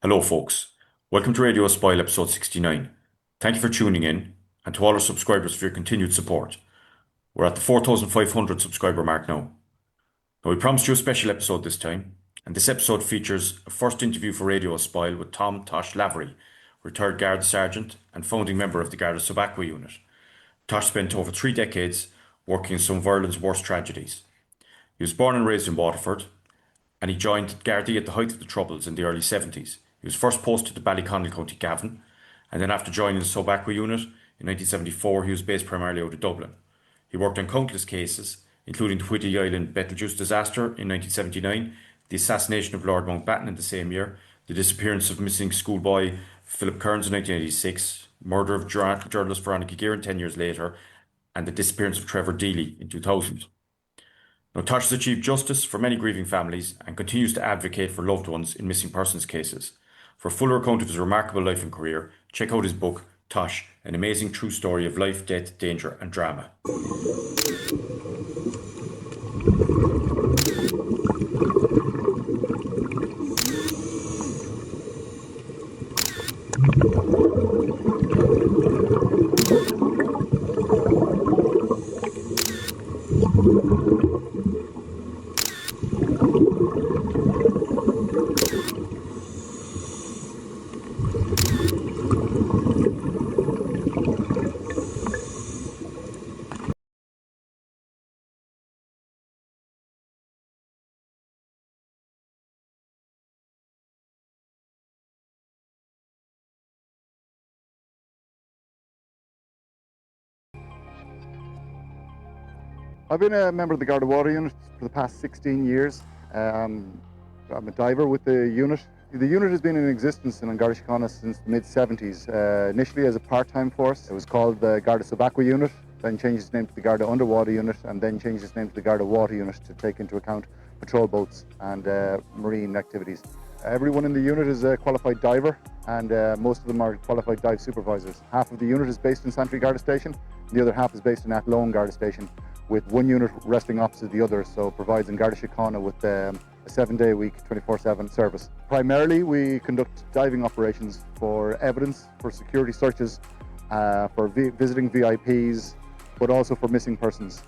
Hello, folks. Welcome to Radio Espial episode 69. Thank you for tuning in, and to all our subscribers for your continued support. We're at the 4,500 subscriber mark now. Now, we promised you a special episode this time, and this episode features a first interview for Radio Espial with Tosh Lavery, retired Garda Sergeant and founding member of the Garda Sub-Aqua Unit. Tosh spent over 3 decades working in some of Ireland's worst tragedies. He was born and raised in Waterford, and he joined Gardaí at the height of the Troubles in the early 70s. He was first posted to Ballyconnell, County Cavan, and then after joining the Sub-Aqua Unit in 1974, he was based primarily out of Dublin. He worked on countless cases, including the Whiddy Island Betelgeuse disaster in 1979, the assassination of Lord Mountbatten in the same year, the disappearance of missing schoolboy Philip Kearns in 1986, murder of journalist Veronica Guerin 10 years later, and the disappearance of Trevor Deely in 2000. Now, Tosh has achieved justice for many grieving families and continues to advocate for loved ones in missing persons cases. For a fuller account of his remarkable life and career, check out his book, Tosh, an amazing true story of life, death, danger and drama. I've been a member of the Garda Water Unit for the past 16 years. I'm a diver with the unit. The unit has been in existence in Garda Síochána since the mid-70s. Initially as a part-time force, it was called the Garda Sub-Aqua Unit, then changed its name to the Garda Underwater Unit, and then changed its name to the Garda Water Unit to take into account patrol boats and marine activities. Everyone in the unit is a qualified diver, and most of them are qualified dive supervisors. Half of the unit is based in Santry Garda Station, the other half is based in Athlone Garda Station, with one unit resting opposite the other, so provides in Garda Síochána with a 7-day-a-week, 24/7 service. Primarily, we conduct diving operations for evidence, for security searches, for visiting VIPs, but also for missing persons,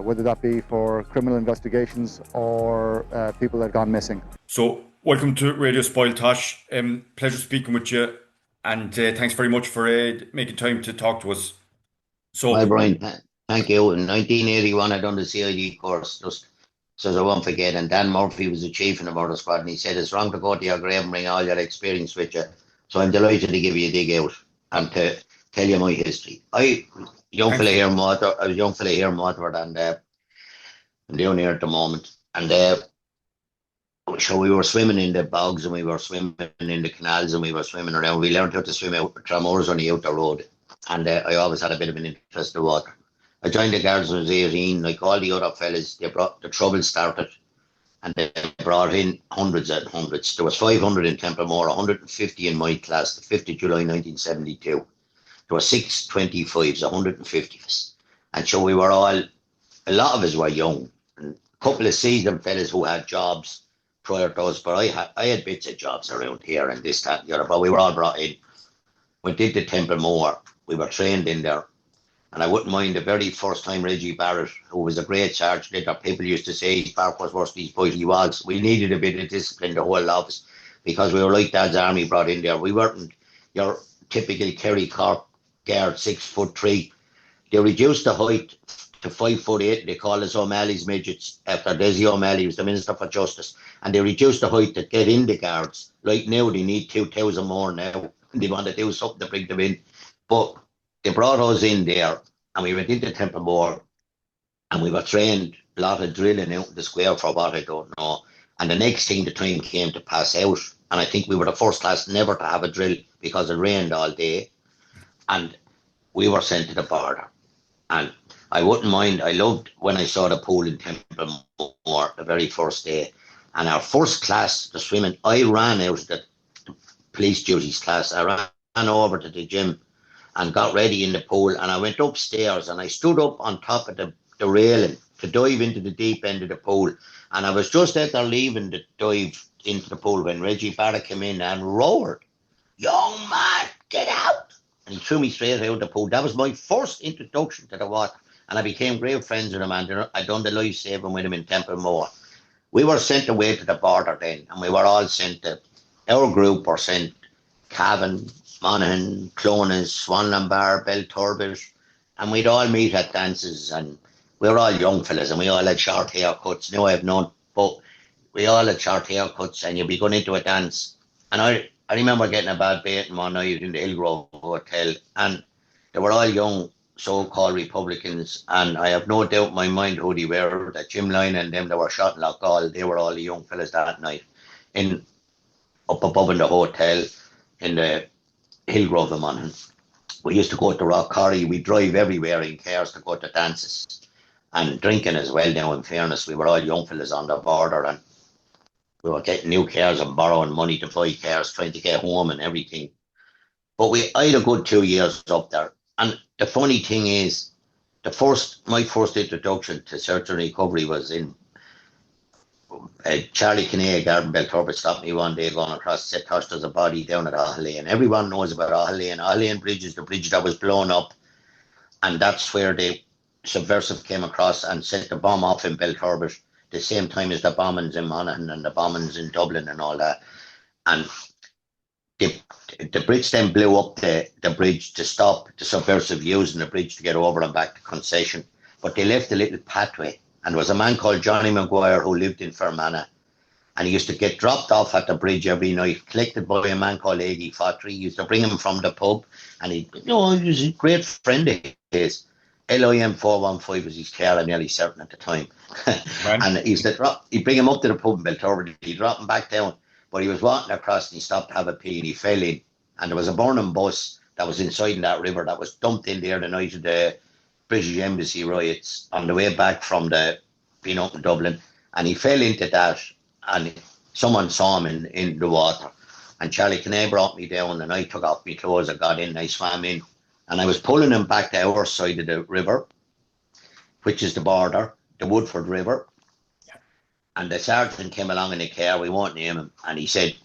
whether that be for criminal investigations or people that have gone missing. So, welcome to Radio Espial, Tosh. Pleasure speaking with you, and thanks very much for making time to talk to us. Hi, Brian. Thank you. In 1981, I done the CID course, just so I won't forget. And Dan Murphy was the chief in the murder squad, and he said it's wrong to go to your grave and bring all your experience with you. So I'm delighted to give you a dig out and to tell you my history. I was a young fella here in Waterford, and I'm down here at the moment. And so we were swimming in the bogs, and we were swimming in the canals, and we were swimming around. We learned how to swim out. Tramores only out the road, and I always had a bit of an interest in water. I joined the Guards when I was 18, like all the other fellas. The trouble started, and they brought in hundreds and hundreds. There was 500 in Templemore, 150 in my class, the 5th of July 1972. There were 625s, 150 of us. And so we were all, a lot of us were young, and a couple of seasoned fellas who had jobs prior to us, but I had bits of jobs around here and this, that, and the other, but we were all brought in. We did the Templemore, we were trained in there. And I wouldn't mind the very first time Reggie Barrett, who was a great sergeant, or people used to say his park was worse than his boys. He was. We needed a bit of discipline, the whole lot of us, because we were like Dad's army brought in there. We weren't your typical Kerry Cork guard, 6'3". They reduced the height to 5'8". They called us O'Malley's midgets after Desi O'Malley, who was the Minister for Justice. And they reduced the height to get in the guards. Like now, they need 2,000 more now. They want to do something to bring them in. But they brought us in there, and we went into Templemore, and we were trained a lot of drilling out in the square for what I don't know. And the next thing, the time came to pass out, and I think we were the first class never to have a drill because it rained all day, and we were sent to the border. And I wouldn't mind, I loved when I saw the pool in Templemore the very first day, and our first class, the swimming, I ran out of the police duties class. I ran over to the gym and got ready in the pool, and I went upstairs and I stood up on top of the railing to dive into the deep end of the pool, and I was just after leaving the dive into the pool when Reggie Barra came in and roared, "Young man, get out!" And he threw me straight out of the pool. That was my first introduction to the water. And I became great friends with him, and I done the life saving with him in Templemore. We were sent away to the border then, and we were all sent to, our group were sent Cavan, Monaghan, Clones, Swanland Bar, Belturbet, and we'd all meet at dances, and we were all young fellas, and we all had short haircuts. Now I have none, but we all had short haircuts, and you'd be going into a dance. And I remember getting a bad baiting one night in the Hillgrove Hotel, and they were all young so-called Republicans, and I have no doubt in my mind who they were, that Jim Lyon and them that were shot in Loughgall, they were all the young fellas that night, up above in the hotel in the Hillgrove of Monaghan. We used to go to Rockcorry, we drive everywhere in cars to go to dances, and drinking as well now, in fairness. We were all young fellas on the border, and we were getting new cars and borrowing money to buy cars, trying to get home and everything. But I had a good 2 years up there. And the funny thing is, my first introduction to search and recovery was in Charlie Kinney, Garden Belturbet, stopped me one day going across, said, "Tosh, there's a body down at Ahill and everyone knows about Ahill Lane Bridge is the bridge that was blown up, and that's where the subversive came across and set the bomb off in Belturbet, the same time as the bombings in Monaghan and the bombings in Dublin and all that." And the Brits then blew up the bridge to stop the subversive using the bridge to get over and back to Concession. But they left a little pathway, and there was a man called Johnny Maguire who lived in Fermanagh, and he used to get dropped off at the bridge every night, collected by a man called Eddie Fottery. He used to bring him from the pub, and he was a great friend of his. LIM 415 was his car, I'm nearly certain at the time. And he used to he'd bring him up to the pub in Belturbet, he'd drop him back down. But he was walking across and he stopped to have a pee and he fell in. And there was a burning bus that was inside in that river that was dumped in there the night of the British Embassy riots on the way back from being up in Dublin. And he fell into that, and someone saw him in the water. And Charlie Kinney brought me down, and I took off my clothes, I got in, I swam in. And I was pulling him back to our side of the river, which is the border, the Woodford River. And the sergeant came along in the car, we won't name him, and he said,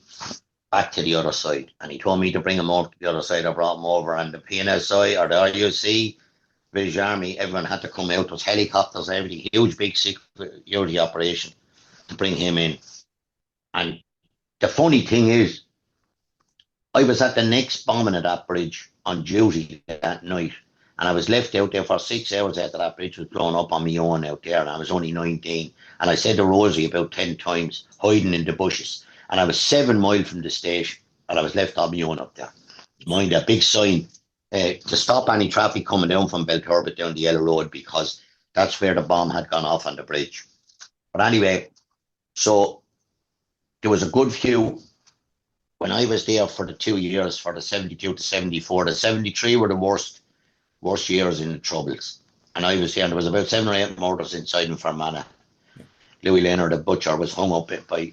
"Back to the other side." And he told me to bring him over to the other side. I brought him over, and the PNSI or the RUC, British Army, everyone had to come out. There was helicopters, everything, huge big security operation to bring him in. And the funny thing is, I was at the next bombing of that bridge on duty that night, and I was left out there for 6 hours after that bridge was blown up on my own out there, and I was only 19. And I said the rosary about 10 times, hiding in the bushes. And I was 7 miles from the station, and I was left on my own up there. Mind a big sign to stop any traffic coming down from Belturbet down the Yellow Road, because that's where the bomb had gone off on the bridge. But anyway, so there was a good few. When I was there for the 2 years, for the 72 to 74, the 73 were the worst years in the Troubles. And I was there, and there was about 7 or 8 murders inside in Fermanagh. Louis Leonard, the butcher, was hung up by,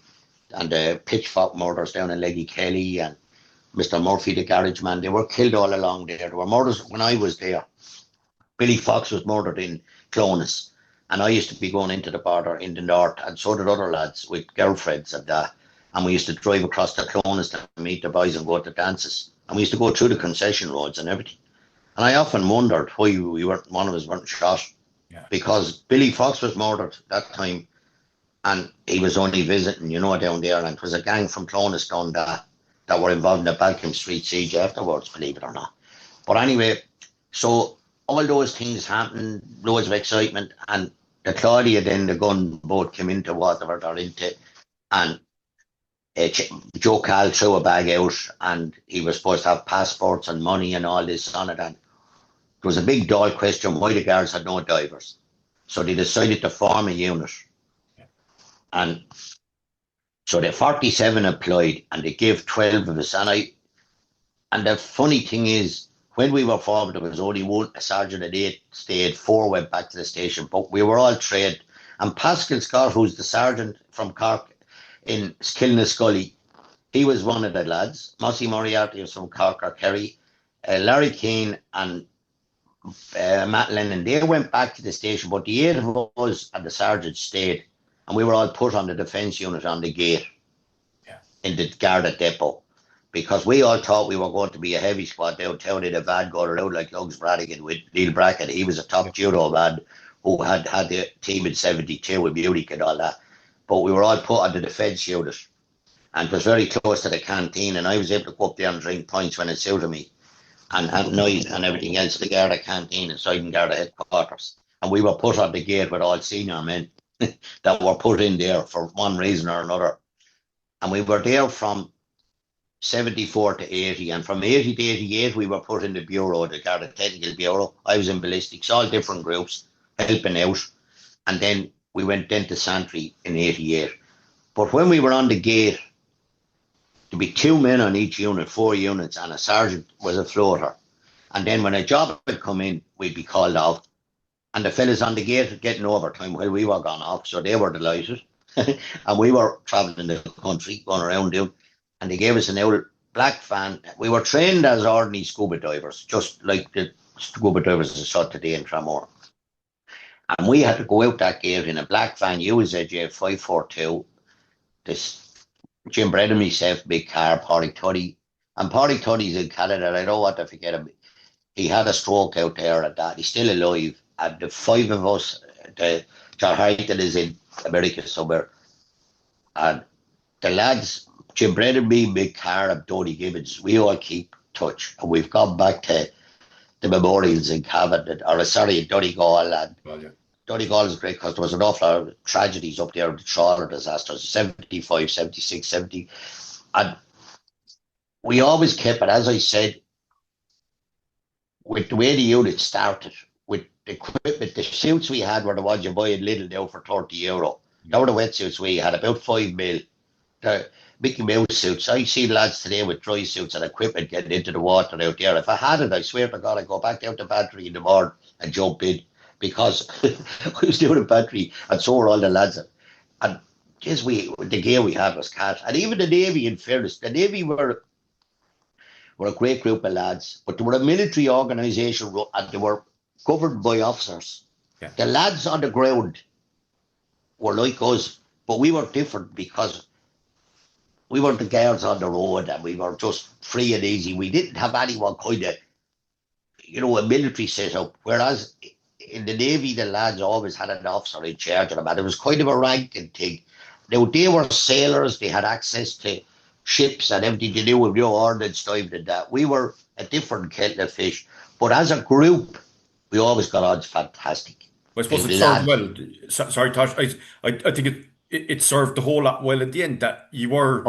and the pitchfork murders down in Leggy Kelly, and Mr. Murphy, the garage man, they were killed all along there. There were murders when I was there. Billy Fox was murdered in Clones, and I used to be going into the border in the north, and so did other lads with girlfriends and that. And we used to drive across the Clones to meet the boys and go to dances. And we used to go through the concession roads and everything. And I often wondered why one of us weren't shot. Yeah. Because Billy Fox was murdered that time, and he was only visiting, down there. And it was a gang from Clones done that were involved in the Balcombe Street siege afterwards, believe it or not. But anyway, so all those things happened, loads of excitement. And the Claudia, then the gunboat came into whatever they're into, and Joe Cal threw a bag out, and he was supposed to have passports and money and all this on it. And there was a big dull question why the guards had no divers. So they decided to form a unit. And so the 47 applied, and they gave 12 of us. And the funny thing is, when we were formed, there was only one, a sergeant at 8 stayed, 4 went back to the station, but we were all trained. And Pascal Scott, who's the sergeant from Cork in Kilnascully, he was one of the lads. Mossy Moriarty was from Cork or Kerry. Larry Keane and Matt Lennon, they went back to the station, but the 8 of us and the sergeant stayed, and we were all put on the defence unit on the gate. in the Garda depot, because we all thought we were going to be a heavy squad downtown in a van going around like Lugs Brannigan with Neil Brackett. He was a top judo man who had the team in 72 with Munich and all that. But we were all put on the defence unit, and it was very close to the canteen, and I was able to go up there and drink pints when it suited me, and at night and everything else, the Garda canteen inside in Garda headquarters. And we were put on the gate with all senior men that were put in there for one reason or another. And we were there from 74 to 80, and from 80 to 88 we were put in the bureau, the Garda Technical Bureau. I was in ballistics, all different groups helping out, and then we went then to Santry in 88. But when we were on the gate, there'd be 2 men on each unit, 4 units, and a sergeant was a floater. And then when a job would come in, we'd be called off, and the fellas on the gate were getting overtime while we were gone off, so they were delighted. And we were travelling the country, going around doing, and they gave us an old black van. We were trained as ordinary scuba divers, just like the scuba divers that saw today in Tramore. And we had to go out that gate in a black van, USAJ 542. This Jim Brett and myself, big car, Pádraig Tuddy. And Pádraig Tuddy's in Canada, I don't want to forget him. He had a stroke out there and that. He's still alive. And the 5 of us, John Harrington is in America somewhere. And the lads, Jim Brett and me, big car, and Tony Gibbons, we all keep touch. And we've gone back to the memorials in Cavan, or sorry, in Donegal. And Donegal is great because there was an awful lot of tragedies up there, the trawler disasters, 75, 76, 70. And we always kept it, as I said, with the way the unit started, with the equipment, the suits we had were the ones you buy in Lidl now for €30. They were the wetsuits we had, about 5 mil. The Mickey Mouse suits. I see lads today with dry suits and equipment getting into the water out there. If I had it, I swear to God, I'd go back down to Bantry in the morning and jump in, because I was doing a Bantry and so were all the lads. And geez, the gear we had was cat. And even the Navy, in fairness, the Navy were a great group of lads, but they were a military organisation and they were governed by officers. Yeah. The lads on the ground were like us, but we were different because we weren't the girls on the road and we were just free and easy. We didn't have anyone kind of, a military setup. Whereas in the Navy, the lads always had an officer in charge of them, and it was kind of a ranking thing. Now, they were sailors, they had access to ships and everything to do with ordnance time and that. We were a different kettle of fish. But as a group, we always got on fantastic. I suppose it served well. Sorry, Tosh. I think it served the whole lot well at the end that you were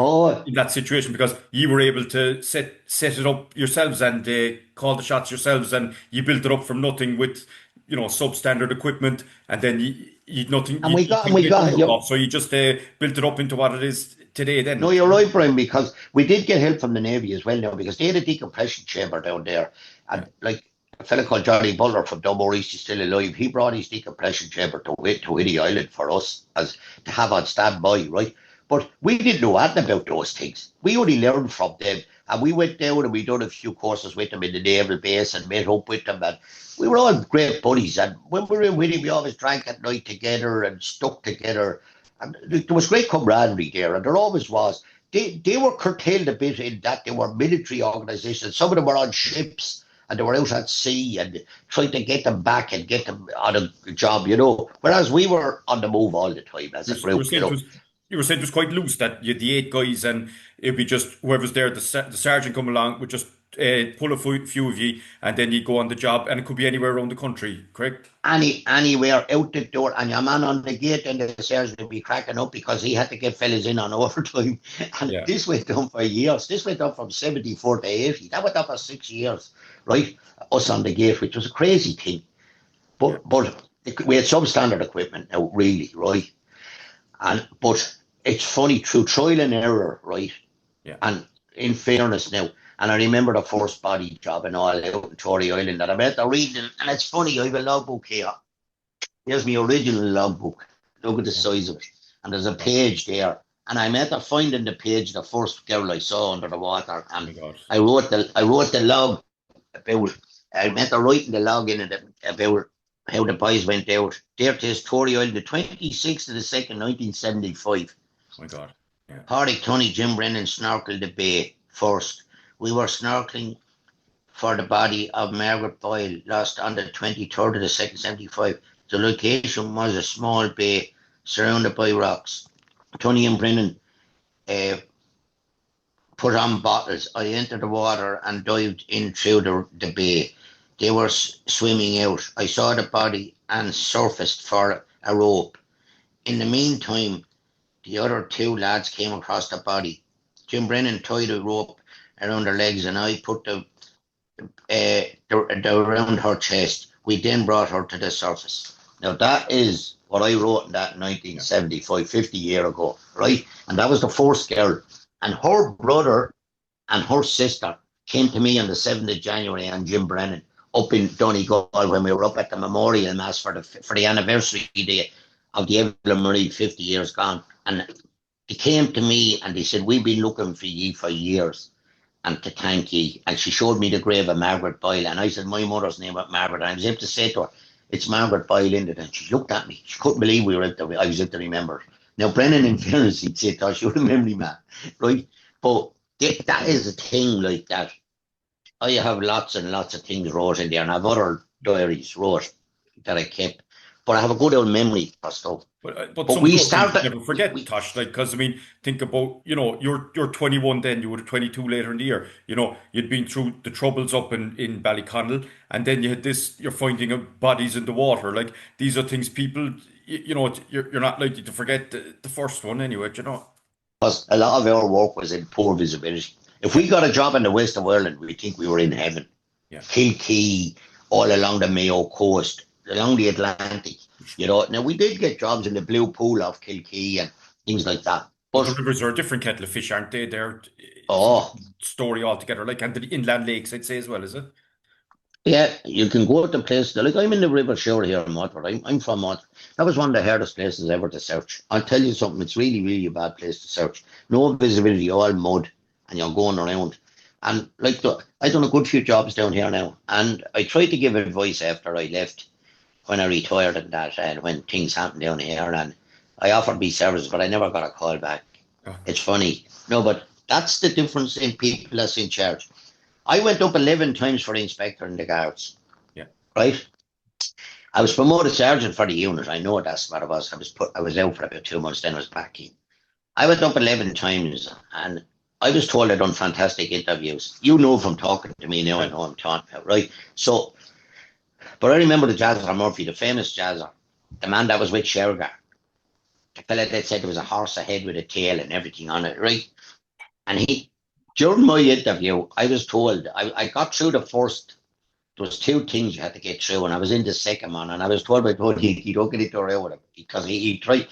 in that situation, because you were able to set it up yourselves and call the shots yourselves, and you built it up from nothing with substandard equipment, and then you nothing. And we got so you just built it up into what it is today. Then no, you're right, Brian, because we did get help from the Navy as well now, because they had a decompression chamber down there, and like a fella called Johnny Butler from Dunmore East is still alive. He brought his decompression chamber to Whiddy Island for us as to have on standby, right? But we didn't know anything about those things. We only learned from them, and we went down and we done a few courses with them in the naval base and met up with them, and we were all great buddies. And when we were in Whiddy, we always drank at night together and stuck together, and there was great camaraderie there, and there always was. They were curtailed a bit in that they were military organisations. Some of them were on ships, and they were out at sea and trying to get them back and get them on a job, Whereas we were on the move all the time as a group, You were saying it was quite loose, that you had the 8 guys and it'd be just whoever's there, the sergeant come along would just pull a few of you, and then you'd go on the job, and it could be anywhere around the country, correct? Anywhere out the door, and your man on the gate and the sergeant would be cracking up because he had to get fellas in on overtime. And This went on for years. This went on from 74 to 80. That went on for 6 years, right? Us on the gate, which was a crazy thing. But we had substandard equipment now, really, right? But it's funny, through trial and error, right? Yeah. And in fairness now, and I remember the first body job and all out in Tory Island that I met reading, and it's funny, I have a logbook here. Here's my original logbook. Look at the size of it. And there's a page there. And I met her finding the page, the first girl I saw under the water. And I wrote the log about, I met her writing the log in it about how the boys went out. There it is, Tory Island, the 26th of the 2nd, 1975. Oh my God. Yeah. Hardy, Tony, Jim Brennan snorkeled the bay first. We were snorkeling for the body of Margaret Boyle, lost on the 23rd of the 2nd, 75. The location was a small bay surrounded by rocks. Tony and Brennan uh, put on bottles. I entered the water and dived in through the bay. They were swimming out. I saw the body and surfaced for a rope. In the meantime, the other two lads came across the body. Jim Brennan tied a rope around her legs and I put around her chest. We then brought her to the surface. Now that is what I wrote in that 1975, 50 years ago, right? And that was the first girl. And her brother and her sister came to me on the 7th of January and Jim Brennan up in Donegal when we were up at the memorial mass for the anniversary day of the Evelyn Marie 50 years gone. And they came to me and they said, we've been looking for ye for years and to thank ye. And she showed me the grave of Margaret Boyle. And I said, my mother's name was Margaret. And I was able to say to her, it's Margaret Boyle in it. And she looked at me. She couldn't believe I was able to remember. Now, Brennan, in fairness, he'd say, Tosh, you're a memory man, right? But that is a thing like that. I have lots and lots of things wrote in there, and I have other diaries wrote that I kept. But I have a good old memory for stuff. But But some of we those things you started. never forget, Tosh. Like, because I mean, think about, you're 21 then, you were 22 later in the year. You'd been through the troubles up in Ballyconnell, and then you had this. You're finding bodies in the water. Like, these are things people, you're not likely to forget the first one anyway. Because a lot of our work was in poor visibility. If Yeah, we got a job in the west of Ireland, we think we were in heaven. yeah. Kilkee, all along the Mayo coast, along the Atlantic. Now we did get jobs in the blue pool of Kilkee and things like that. But the But rivers are a different kettle of fish, aren't they? It's a oh, different story altogether. Like, and the inland lakes, I'd say as well, is it? yeah, you can go to places like I'm in the River Shore here in Waterford. I'm from Waterford. That was one of the hardest places ever to search. I'll tell you something, it's really, really a bad place to search. No visibility, all mud, and you're going around. And I done a good few jobs down here now, and I tried to give advice after I left when I retired and that, and when things happened down here, and I offered me services, but I never got a call back. Oh, It's funny. No, but that's the difference in people that's in charge. I went up 11 times for the inspector in the guards, yeah. right? I was promoted sergeant for the unit. I know that's what it was. I was out for about 2 months, then I was back in. I went up 11 times and I was told I'd done fantastic interviews. You know from talking to me now, I Right. know I'm talking about, right? So, but I remember the Jazzer Murphy, the famous Jazzer, the man that was with Shergar, the fella that said there was a horse ahead with a tail and everything on it, right? And during my interview, I was told I got through the first. There was two things you had to get through, and I was in the second one, and I was told by Tony, you don't get it around with him because he tried.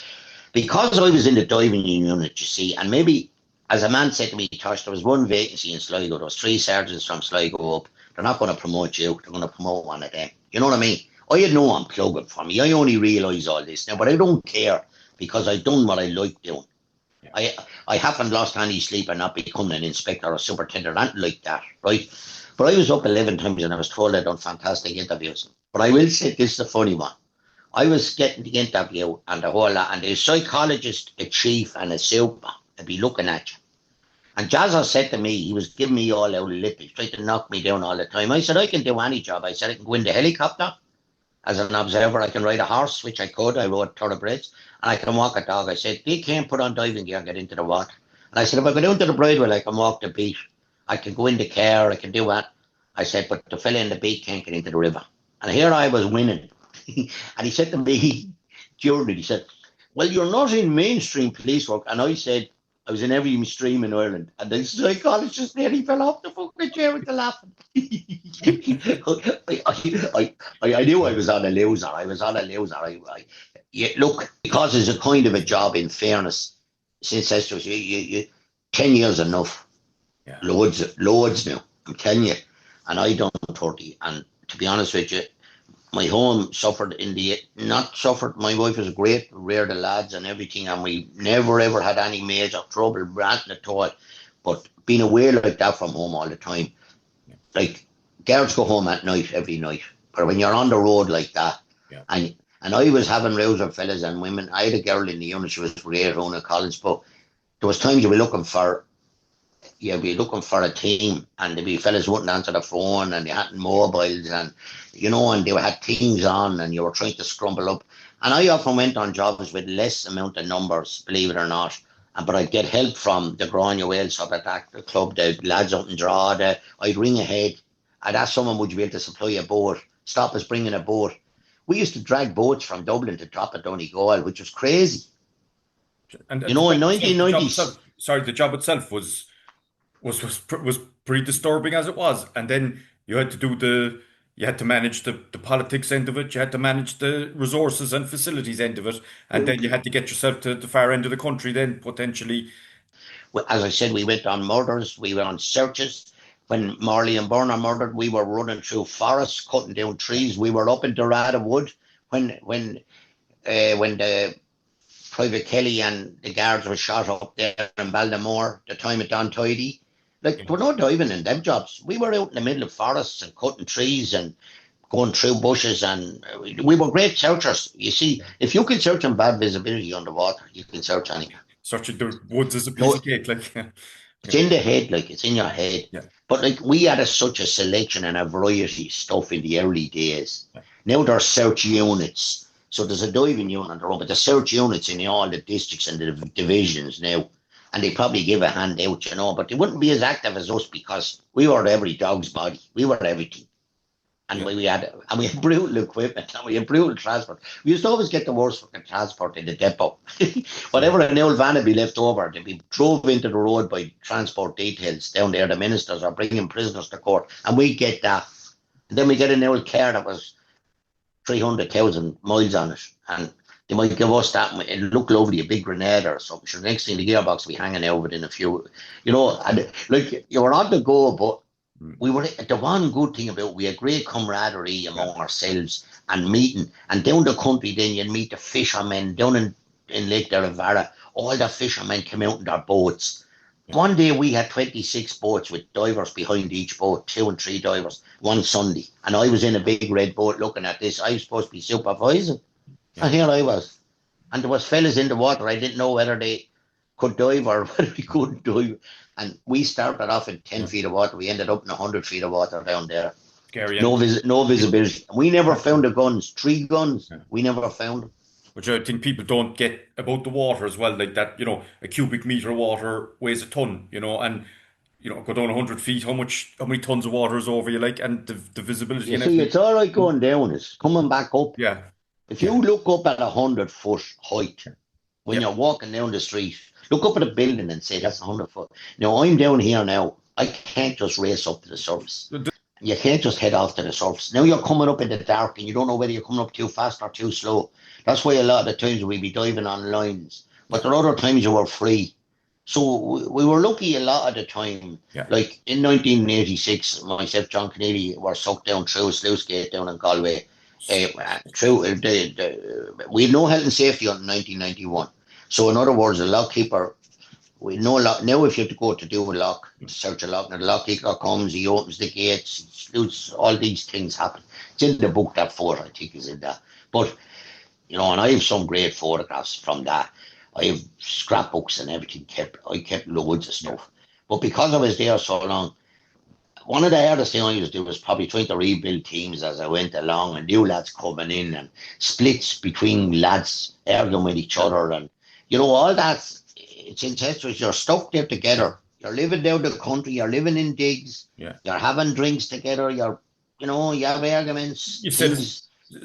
Because I was in the diving unit, you see, and maybe, as a man said to me, Tosh, there was one vacancy in Sligo. There was three sergeants from Sligo up. They're not going to promote you. They're going to promote one of them. You know what I mean? I had no unplugging for me. I only realise all this now, but I don't care because I done what I like doing. Yeah. I haven't lost any sleep and not becoming an inspector or superintendent or anything like that, right? But I was up 11 times and I was told I'd done fantastic interviews. But I will say this is the funny one. I was getting the interview and the whole lot, and the psychologist, a chief, and a super would be looking at you. And Jazza said to me, he was giving me all out of lip. He tried to knock me down all the time. I said, I can do any job. I said, I can go in the helicopter as an observer. I can ride a horse, which I could. I rode thoroughbreds. And I can walk a dog. I said, they can't put on diving gear and get into the water. And I said, if I go down to the bridewell, I can walk the beat. I can go in the car. I can do that. I said, but the fella in the beat can't get into the river. And here I was winning. And he said to me, during it, he said, well, you're not in mainstream police work. And I said, I was in every stream in Ireland. And the psychologist nearly fell off the fucking chair with the laughing. I knew I was on a loser. I was on a loser. Look, because it's a kind of a job, in fairness, since that's just, 10 years enough. Yeah. Loads now, I'm telling you. And I done 30. And to be honest with you, my home suffered not suffered. My wife was great, reared the lads and everything, and we never ever had any major trouble, ranting at all. But being away like that from home all the time, like girls go home at night every night, but when you're on the road like that, Yeah. and I was having rows of fellas and women. I had a girl in the unit, she was great, Rona Collins, but there was times you'd be looking for a team, and there'd be fellas wouldn't answer the phone, and they hadn't mobiles, and and they had things on, and you were trying to scramble up. And I often went on jobs with less amount of numbers, believe it or not. But I'd get help from the Grania Wales Sub-Aqua Club, the lads out in Drogheda. I'd ring ahead. I'd ask someone, would you be able to supply a boat? Stop us bringing a boat. We used to drag boats from Dublin to drop at Donegal, which was crazy. And In 1990s. The job itself was pretty disturbing as it was. And then you had to manage the politics end of it. You had to manage the resources and facilities end of it. And then you had to get yourself to the far end of the country then potentially. Well, as I said, we went on murders. We went on searches. When Marley and Burner murdered, we were running through forests, cutting down trees. We were up in Dorada Wood when the Private Kelly and the guards were shot up there in Baldamore, the time at Don Tidy. Like, we're not diving in them jobs. We were out in the middle of forests and cutting trees and going through bushes, and we were great searchers. You see, if you can search in bad visibility underwater, you can search anywhere. Searching the woods is a piece of cake, like. It's in the head, like, it's in your head. Yeah. But like, we had such a selection and a variety of stuff in the early days. Yeah. Now there's search units. So there's a diving unit on the road, but the search units in all the districts and the divisions now. And they probably give a hand out, but they wouldn't be as active as us because we were every dog's body. We were everything. And we had brutal equipment, and we had brutal transport. We used to always get the worst fucking transport in the depot. Whatever an old van would be left over, they'd be drove into the road by transport details down there. The ministers are bringing prisoners to court, and we'd get that. And then we get an old car that was 300,000 miles on it, and they might give us that. It looked lovely, a big Grenada or something. So the next thing, the gearbox will be hanging out within a few, and like, you were on the go, but we were, the one good thing about, we had great camaraderie among ourselves and meeting. And down the country, then you'd meet the fishermen down in Lake Derivara. All the fishermen came out in their boats. One day we had 26 boats with divers behind each boat, 2 and 3 divers, one Sunday. And I was in a big red boat looking at this. I was supposed to be supervising. And here I was. And there was fellas in the water. I didn't know whether they could dive or whether they couldn't dive. And we started off in 10 feet of water. We ended up in 100 feet of water down there. Scary. No visibility. We never found the guns. 3 guns. We never found them. Which I think people don't get about the water as well. Like that, a cubic meter of water weighs a ton, and go down 100 feet, how many tons of water is over you, like, and the visibility. You see, it's all right going down. It's coming back up. Yeah. If you look up at 100-foot height, when you're walking down the street, look up at a building and say, that's 100 foot. Now, I'm down here now. I can't just race up to the surface. You can't just head off to the surface. Now you're coming up in the dark and you don't know whether you're coming up too fast or too slow. That's why a lot of the times we'd be diving on lines. But there are other times you were free. So we were lucky a lot of the time. Yeah. Like in 1986, myself, John Kennedy, were sucked down through a sluice gate down in Galway. We had no health and safety until 1991. So in other words, the lockkeeper, we know now if you have to go to do a lock, to search a lock, and the lockkeeper comes, he opens the gates, all these things happen. It's in the book, that photo, I think, is in that. But, and I have some great photographs from that. I have scrapbooks and everything. I kept loads of stuff. But because I was there so long, one of the hardest things I used to do was probably trying to rebuild teams as I went along, and new lads coming in and splits between lads arguing with each other, and all that. It's incestuous. You're stuck there together. You're living down the country. You're living in digs. Yeah. You're having drinks together. You have arguments. You said,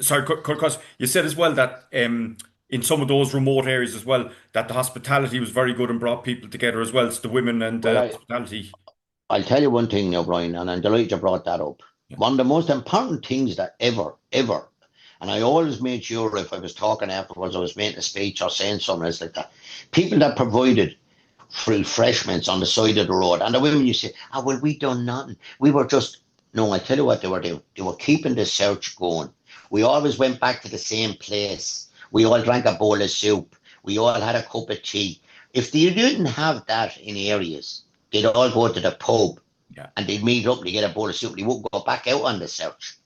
sorry, because you said as well that in some of those remote areas as well, that the hospitality was very good and brought people together as well. It's the women and hospitality. I'll tell you one thing now, Brian, and I'm delighted you brought that up. Yeah. One of the most important things that ever, and I always made sure if I was talking afterwards, I was making a speech or saying something else like that, people that provided refreshments on the side of the road, and the women, you say, well, we done nothing. We were just, no, I tell you what they were doing. They were keeping the search going. We always went back to the same place. We all drank a bowl of soup. We all had a cup of tea. If they didn't have that in areas, they'd all go to the pub and they'd meet up and get a bowl of soup. They wouldn't go back out on the search.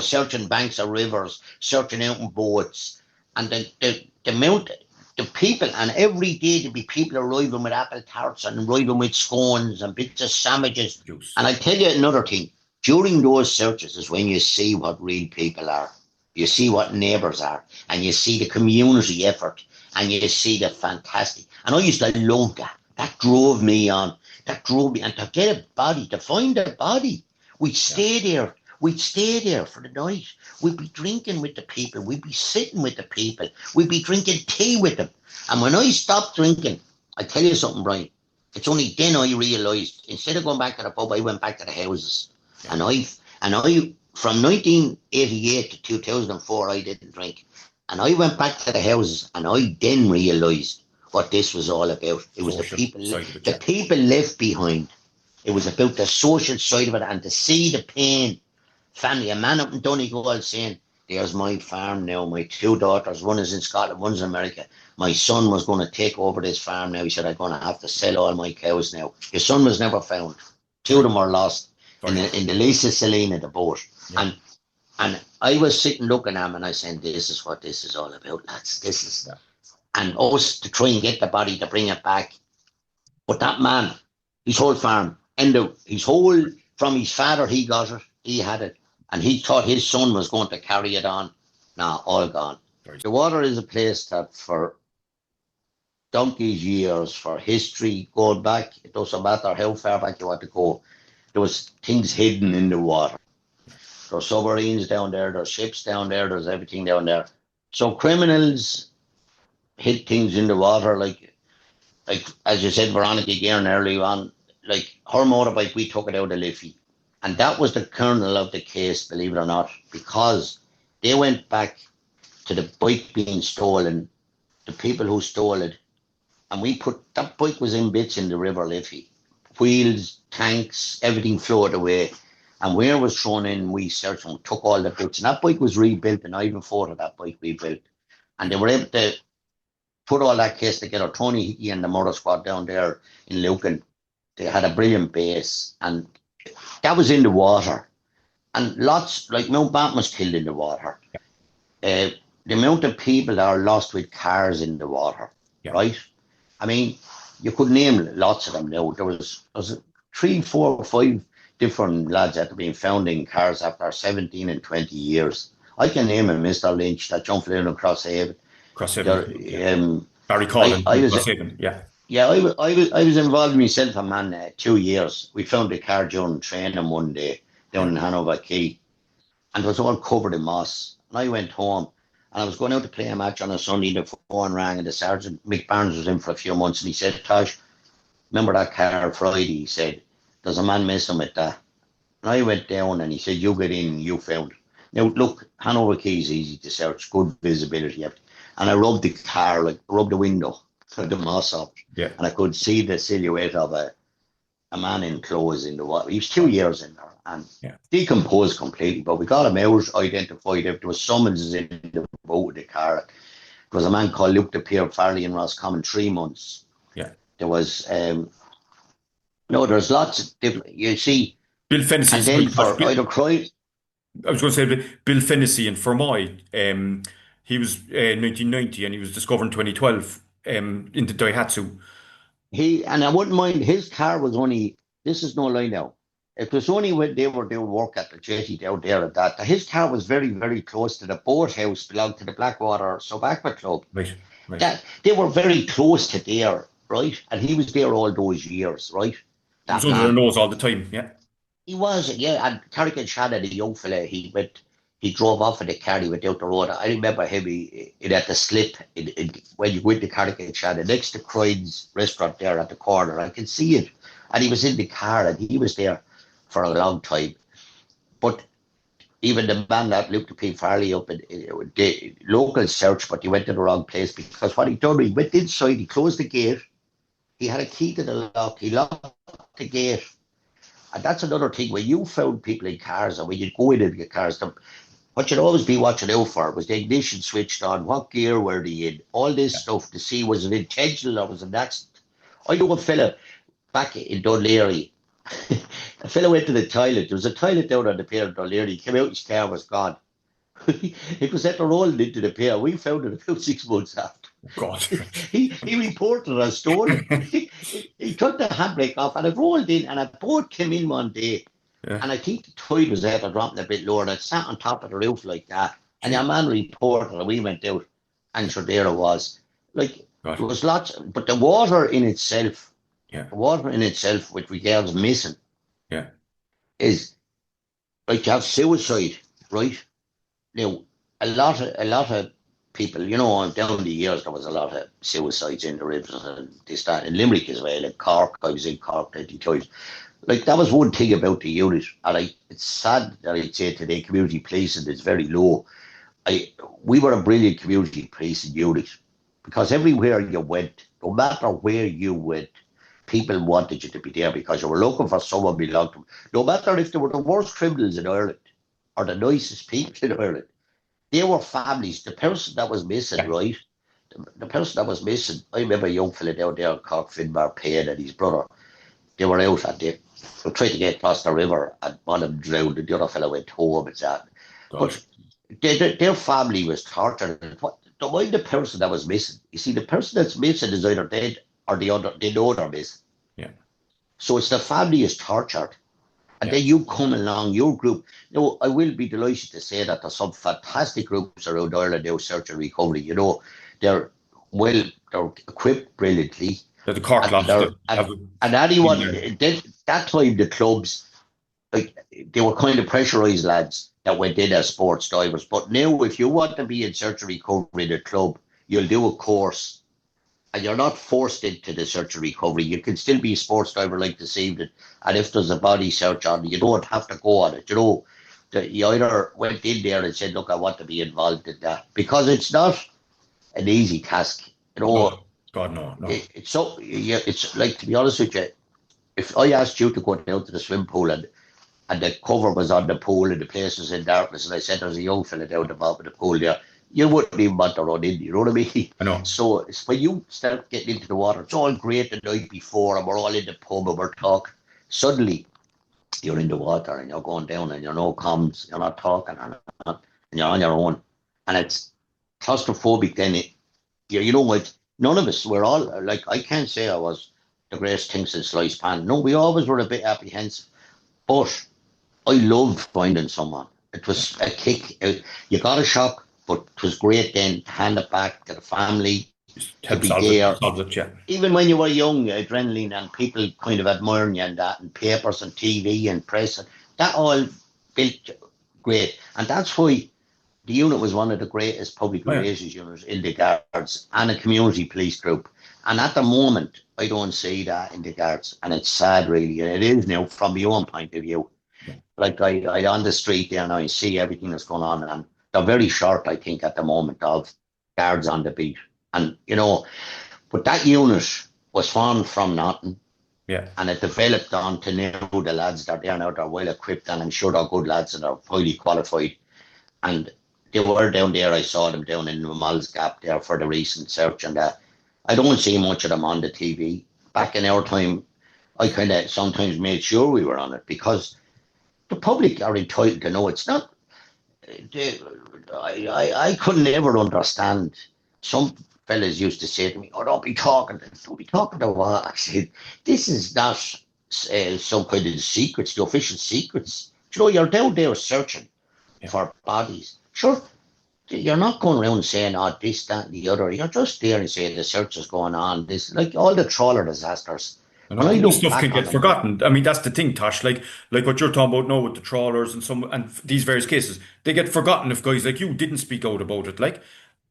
Searching banks of rivers, searching out in boats. And the amount, the people, and every day there'd be people arriving with apple tarts and arriving with scones and bits of sandwiches. Juice. And I tell you another thing, during those searches is when you see what real people are. You see what neighbours are, and you see the community effort, and you see the fantastic. And I used to love that. That drove me on. That drove me, and to get a body, to find a body, we'd stay there. We'd stay there for the night. We'd be drinking with the people. We'd be sitting with the people. We'd be drinking tea with them. And when I stopped drinking, I tell you something, Brian, it's only then I realised, instead of going back to the pub, I went back to the houses. Yeah. And I, from 1988 to 2004, I didn't drink. And I went back to the houses, and I then realised what this was all about. It was the people left behind. It was about the social side of it, and to see the pain. Family, a man up in Donegal saying, there's my farm now, my two daughters, one is in Scotland, one's in America. My son was going to take over this farm now. He said, I'm going to have to sell all my cows now. His son was never found. Two of them were lost in the Lisa Selena, the boat. Yeah. And I was sitting looking at him, and I said, this is what this is all about, lads. This is, and us to try and get the body to bring it back. But that man, his whole farm, from his father, he got it, he had it. And he thought his son was going to carry it on. Now, all gone. The water is a place that for donkey's years, for history, going back, it doesn't matter how far back you want to go, there was things hidden in the water. There's submarines down there, there's ships down there, there's everything down there. So criminals hid things in the water, like as you said, Veronica Guerin earlier on, like her motorbike, we took it out of Liffey. And that was the kernel of the case, believe it or not, because they went back to the bike being stolen, the people who stole it, and that bike was in bits in the River Liffey. Wheels, tanks, everything floated away. And where it was thrown in, we searched and took all the bits. And that bike was rebuilt, and I even photographed that bike rebuilt. And they were able to put all that case together. Tony Hickey and the murder squad down there in Lucan, they had a brilliant base, and that was in the water. And lots, like Mountbatten was killed in the water. The amount of people that are lost with cars in the water, right? I mean, you could name lots of them now. There was 3, 4, 5 different lads that have been found in cars after 17 and 20 years. I can name him, Mr. Lynch, that jumped down across Haven. Barry Collin, Crosshaven, yeah. Yeah, I was involved myself, a man, 2 years. We found a car during training one day down in Hanover Quay, and it was all covered in moss. And I went home, and I was going out to play a match on a Sunday. The phone rang, and the sergeant, Mick Barnes, was in for a few months, and he said, Tosh, remember that car Friday? He said, there's a man missing with that. And I went down, and he said, you get in, you found. Now, look, Hanover Quay is easy to search, good visibility. And I rubbed the car, rubbed the window, the moss up. Yeah. And I could see the silhouette of a man in clothes in the water. He was 2 years in there and decomposed completely. But we got him out, identified it. There was summonses in the boat with the car. There was a man called Luke DePierre Farley in Roscommon, 3 months. Yeah. There was, there's lots of different, you see. Bill Fennessy. And then for either Croy. I was going to say Bill Fennessy in Fermoy. He was 1990 and he was discovered in 2012 in the Daihatsu. And I wouldn't mind, his car was only, this is no lie now, it was only when they were doing work at the jetty down there at that. His car was very, very close to the boathouse, belonged to the Blackwater Sub-Aqua Club. Right. They were very close to there, right? And he was there all those years, right? He was under their nose all the time, yeah. He was, yeah. And Carrigan Shannon, the young fella, he drove off in the car, he went out the road. I remember him, he had the slip when you go into Carrigan Shannon, next to Croyd's restaurant there at the corner. I can see it. And he was in the car, and he was there for a long time. But even the man that looked to P. Farley up in the local search, but he went to the wrong place, because what he done, he went inside, he closed the gate, he had a key to the lock, he locked the gate. And that's another thing, when you found people in cars, and when you go into your cars, what you'd always be watching out for was the ignition switched on, what gear were they in, all this stuff to see was it intentional or was it an accident. I know a fella back in Dunleary, a fella went to the toilet, there was a toilet down on the pier in Dunleary, he came out, his car was gone. It was at the rolling into the pier, we found it about 6 months after. God. He reported a stolen. He took the handbrake off and it rolled in and a boat came in one day. Yeah. And I think the tide was after dropping a bit lower and it sat on top of the roof like that. And your Gee. man reported and we went out and sure there it was. Like God. there was lots, but the water in itself, Yeah. with regards missing, Yeah. is like you have suicide, right? Now a lot of people, down the years there was a lot of suicides in the rivers and this that in Limerick as well. In Cork, I was in Cork 90 times. Like that was one thing about the unit, and it's sad that I'd say today community policing is very low. We were a brilliant community policing unit because everywhere you went, no matter where you went, people wanted you to be there because you were looking for someone belonged to them. No matter if they were the worst criminals in Ireland or the nicest people in Ireland, they were families. The person that was missing, right? The person that was missing, I remember a young fella down there in Cork, Finbar Payne and his brother. They were out and they tried to get across the river and one of them drowned and the other fellow went home and that. God. But their family was tortured. And don't mind the person that was missing. You see, the person that's missing is either dead or they know they're missing. Yeah. So it's the family is tortured. And Yeah. then you come along, your group. I will be delighted to say that there's some fantastic groups around Ireland now, search and recovery. They're equipped brilliantly. The Cork And, lads and anyone, that time the clubs, like they were kind of pressurised lads that went in as sports divers. But now if you want to be in search and recovery in a club, you'll do a course and you're not forced into the search and recovery. You can still be a sports diver like this evening. And if there's a body search on, you don't have to go on it. You either went in there and said, look, I want to be involved in that. Because it's not an easy task. No. God, no. It's like, to be honest with you, if I asked you to go down to the swim pool and the cover was on the pool and the place was in darkness and I said there's a young fella down the bottom of the pool there, you wouldn't even want to run in, you know what I mean? I know. So it's when you start getting into the water, it's all great the night before and we're all in the pub and we're talking. Suddenly you're in the water and you're going down and you're no comms, you're not talking and you're on your own. And it's claustrophobic then. You know what? None of us were all like, I can't say I was the greatest thing since sliced pan. No, we always were a bit apprehensive. But I loved finding someone. It was a kick. You got a shock, but it was great then to hand it back to the family, to be there. Even when you were young, adrenaline and people kind of admiring you and that, and papers and TV and press, that all built great. And that's why the unit was one of the greatest public relations units in the Guards and a community police group. And at the moment, I don't see that in the Guards. And it's sad, really. And it is now from your own point of view. Like I on the street there and I see everything that's going on. And they're very short, I think, at the moment of Guards on the beat. And, but that unit was formed from nothing. Yeah. And it developed on to now the lads that are there now, they're well equipped and I'm sure they're good lads and they're highly qualified. And they were down there. I saw them down in Mal's Gap there for the recent search and I don't see much of them on the TV. Back in our time, I kind of sometimes made sure we were on it because the public are entitled to know. It's not, I couldn't ever understand. Some fellas used to say to me, oh, don't be talking to what? I said, this is not some kind of secrets, the official secrets. You're down there searching for bodies. Sure, you're not going around saying, oh, this, that, and the other. You're just there and saying the search is going on. This, like all the trawler disasters. This stuff can get forgotten. I mean, that's the thing, Tosh. Like what you're talking about now with the trawlers and these various cases, they get forgotten if guys like you didn't speak out about it.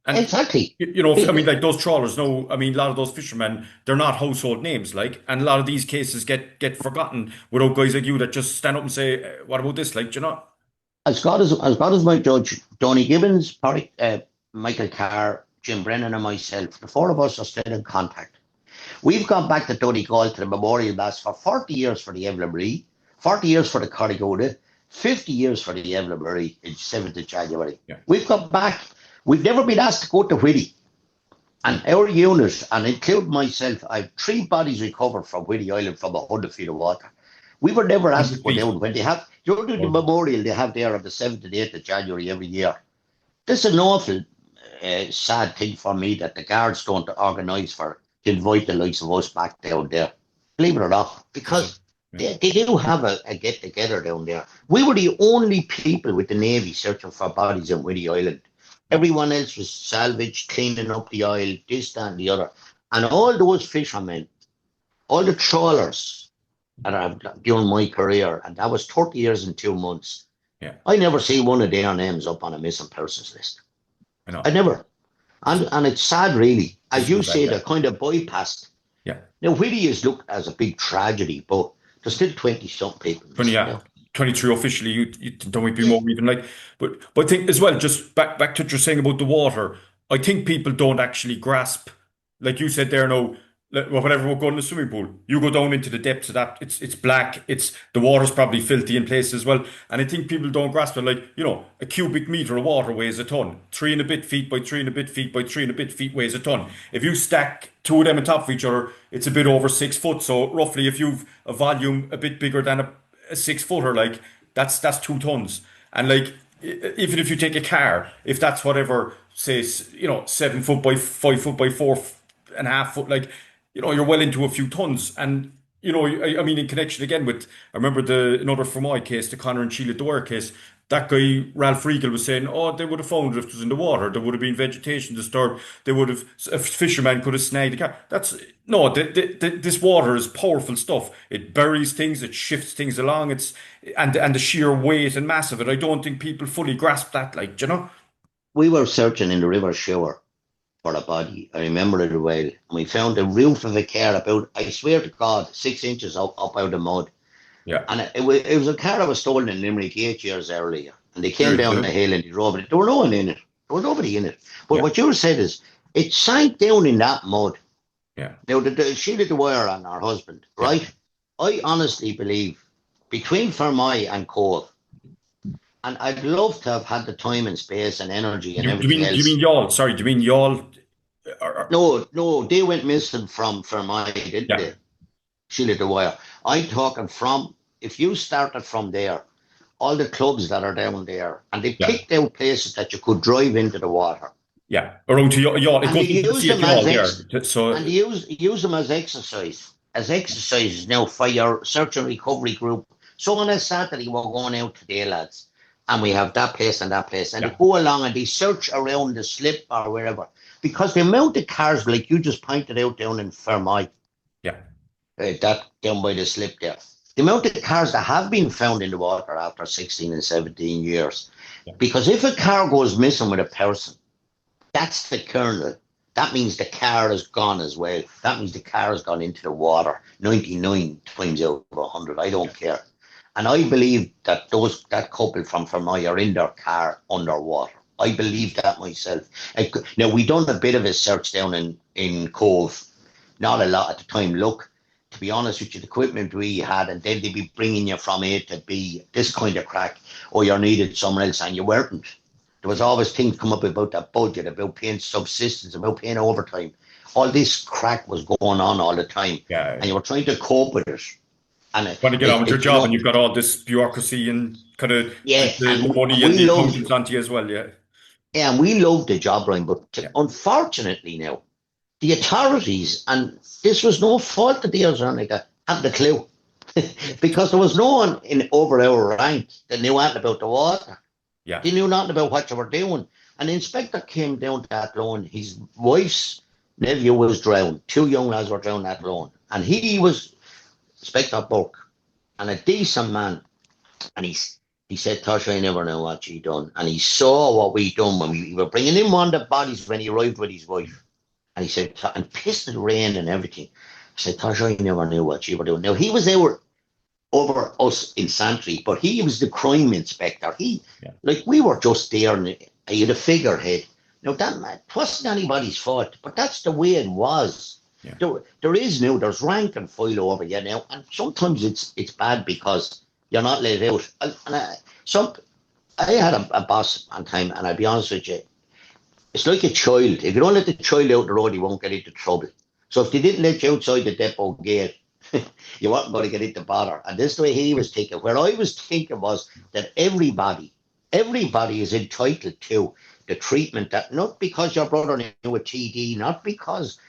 And, exactly. I mean, like those trawlers. No, I mean, a lot of those fishermen, they're not household names. And a lot of these cases get forgotten without guys like you that just stand up and say, "What about this?" As God is my judge, Tony Gibbons, Michael Carr, Jim Brennan, and myself, the four of us are still in contact. We've gone back to Donegal to the Memorial Mass for 40 years for the Evelyn Marie, 40 years for the Carrigoda, 50 years for the Evelyn Marie in 7th of January. Yeah. We've gone back. We've never been asked to go to Whiddy. And our unit, and include myself, I have 3 bodies recovered from Whiddy Island from 100 feet of water. We were never asked to go down when they have, during the memorial they have there on the 7th and 8th of January every year. This is an awful a sad thing for me that the guards don't organise to invite the likes of us back down there. Believe it or not, Is it? because Yeah. they do have a get together down there. We were the only people with the Navy searching for bodies in Whiddy Island. Yeah. Everyone else was salvage, cleaning up the isle, this, that, and the other. And all those fishermen, all the trawlers that I've done my career, and that was 30 years and 2 months. Yeah. I never see one of their names up on a missing persons list. I know. I never. And it's sad, really. As you say, Yeah. they're kind of bypassed. Yeah. Now, Whiddy is looked as a big tragedy, but there's still 20-something people 20, missing yeah. now. 23 officially, you don't might be more even like, but I think as well, just back to what you're saying about the water, I think people don't actually grasp, like you said there, no, like, well, whenever we're going to the swimming pool, you go down into the depths of that, it's black, the water's probably filthy in places as well, and I think people don't grasp it, like, a cubic meter of water weighs a ton, 3 and a bit feet by 3 and a bit feet by 3 and a bit feet weighs a ton. If you stack two of them on top of each other, it's a bit over 6 foot, so roughly if you've a volume a bit bigger than a 6 footer, like that's 2 tons. And like even if you take a car, if that's whatever, say 7 foot by 5 foot by 4.5 foot, like you're well into a few tons. And I mean, in connection again with, I remember another Fermoy case, the Connor and Sheila Dwyer case. That guy Ralph Regal was saying, "Oh, they would have found it if it was in the water. There would have been vegetation disturbed. They would have a fisherman could have snagged the car." That's no. This water is powerful stuff. It buries things. It shifts things along. And the sheer weight and mass of it. I don't think people fully grasp that. Like, We were searching in the river shower for a body. I remember it well. And we found the roof of a car about, I swear to God, 6 inches up out of the mud. Yeah. And it was a car that was stolen in Limerick 8 years earlier. And they came down the hill and they drove it. There was no one in it. There was nobody in it. But Yeah. what you said is, it sank down in that mud. Yeah. Now, Sheila Dwyer and her husband, right? I honestly believe between Fermoy and Cole, and I'd love to have had the time and space and energy and Do you everything mean else. do you mean y'all? Sorry, do you mean y'all? No, they went missing from Fermoy, didn't Yeah. they? Sheila Dwyer. I'm talking from, if you started from there, all the clubs that are down there, and they Yeah. picked out places that you could drive into the water. Yeah. Around to y'all. It And goes they into the use sea at them as y'all there. So And they use them as exercise. As exercises now for your search and recovery group. So on a Saturday, we're going out today, lads, and we have that place and that place. And Yeah. they go along and they search around the slip or wherever. Because the amount of cars, like you just pointed out down in Fermoy, yeah. that down by the slip there. The amount of cars that have been found in the water after 16 and 17 years. Yeah. Because if a car goes missing with a person, that's the kernel. That means the car is gone as well. That means the car has gone into the water 99 times out of 100. I don't care. And I believe that that couple from Fermoy are in their car underwater. I believe that myself. Now, we done a bit of a search down in Cove. Not a lot at the time. Look, to be honest with you, the equipment we had, and then they'd be bringing you from A to B, this kind of crack, or you needed somewhere else, and you weren't. There was always things come up about that budget, about paying subsistence, about paying overtime. All this crack was going on all the time, Yeah. and you were trying to cope with it. And Trying to get on with your job, and you've got all this bureaucracy and kind of the money and the accountants onto you as well. Yeah. Yeah, and we loved the job, Ryan, but unfortunately now, the authorities, and this was no fault of theirs or anything like that, hadn't a clue. Because there was no one in over our rank that knew anything about the water. Yeah. They knew nothing about what you were doing. And the inspector came down to Athlone. His wife's nephew was drowned. 2 young lads were drowned at Athlone. And he was Inspector Burke, and a decent man. And he said, "Tosh, I never know what you done." And he saw what we done when we were bringing him on the bodies when he arrived with his wife. And he said, and pissed the rain and everything. He said, "Tosh, I never knew what you were doing." Now, he was over us in Santry, but he was the crime inspector. Like, we were just there, and he had a figurehead. Now, that wasn't anybody's fault, but that's the way it was. Yeah. There's rank and file over you now, and sometimes it's bad because you're not let out. I had a boss one time, and I'll be honest with you, it's like a child. If you don't let the child out the road, he won't get into trouble. So if they didn't let you outside the depot gate, you weren't going to get into bother. And this is the way he was thinking. Where I was thinking was that everybody is entitled to the treatment that, not because your brother knew a TD, not because,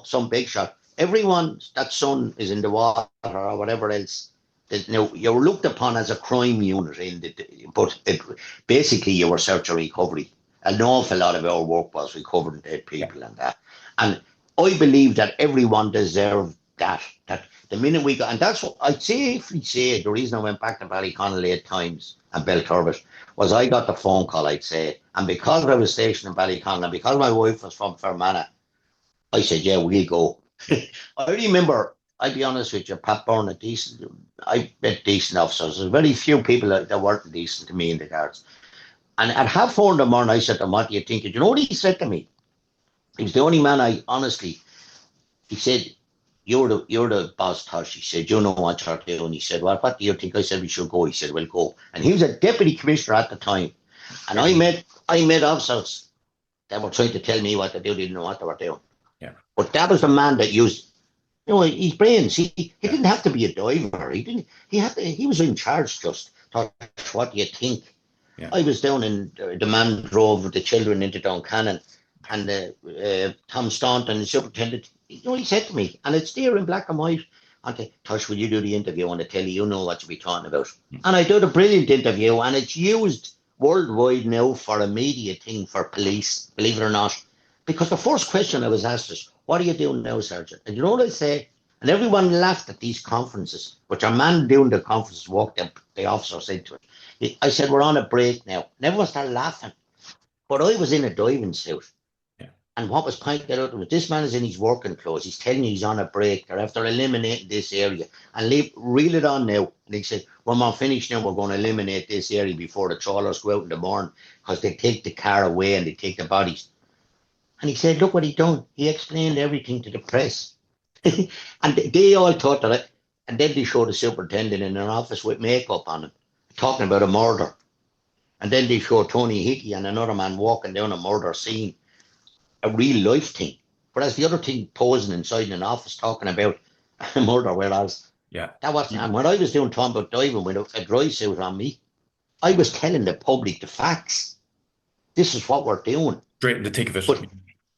some big shot. Everyone that son is in the water or whatever else, you're looked upon as a crime unit, basically you were search and recovery. An awful lot of our work was recovering dead people and that. And I believe that everyone deserved that. That the minute we got, and that's what I'd safely say, the reason I went back to Ballyconnell 8 times and Belturbet was I got the phone call, I'd say. And because I was stationed in Ballyconnell and because my wife was from Fermanagh, I said, yeah, we'll go. I remember, I'll be honest with you, Pat Byrne, I met decent officers. There's very few people that weren't decent to me in the Guards. And at 4:30 in the morning, I said to him, what do you think? Do you know what he said to me? He was the only man he said, you're the boss, Tosh. He said, you know what you're doing. He said, well, what do you think? I said, we should go. He said, we'll go. And he was a deputy commissioner at the time. And I met officers that were trying to tell me what to do, didn't know what they were doing. Yeah. But that was the man that used, his brains. He didn't have to be a diver. He was in charge just. Tosh, what do you think? Yeah. I was down in, the man drove the children into Duncannon, and Tom Staunton, the superintendent, he said to me, and it's there in black and white, Tosh, will you do the interview? I want to tell you, know what you'll be talking about. And I did a brilliant interview, and it's used worldwide now for a media thing for police, believe it or not. Because the first question I was asked is, what are you doing now, Sergeant? And you know what I say? And everyone laughed at these conferences, but your man doing the conferences walked up, the officers into it. I said, we're on a break now. And everyone started laughing. But I was in a diving suit. Yeah. And what was pointed out was this man is in his working clothes. He's telling you he's on a break. They're after eliminating this area. And reel it on now. And he said, when we're finished now, we're going to eliminate this area before the trawlers go out in the morning because they take the car away and they take the bodies. And he said, look what he done. He explained everything to the press. And they all thought that it. And then they showed the superintendent in an office with makeup on him, talking about a murder. And then they showed Tony Hickey and another man walking down a murder scene, a real life thing. Whereas the other thing posing inside an office talking about a murder, whereas that wasn't. And when I was doing talking about diving with a dry suit on me, I was telling the public the facts. This is what we're doing. Straight in the thick of it.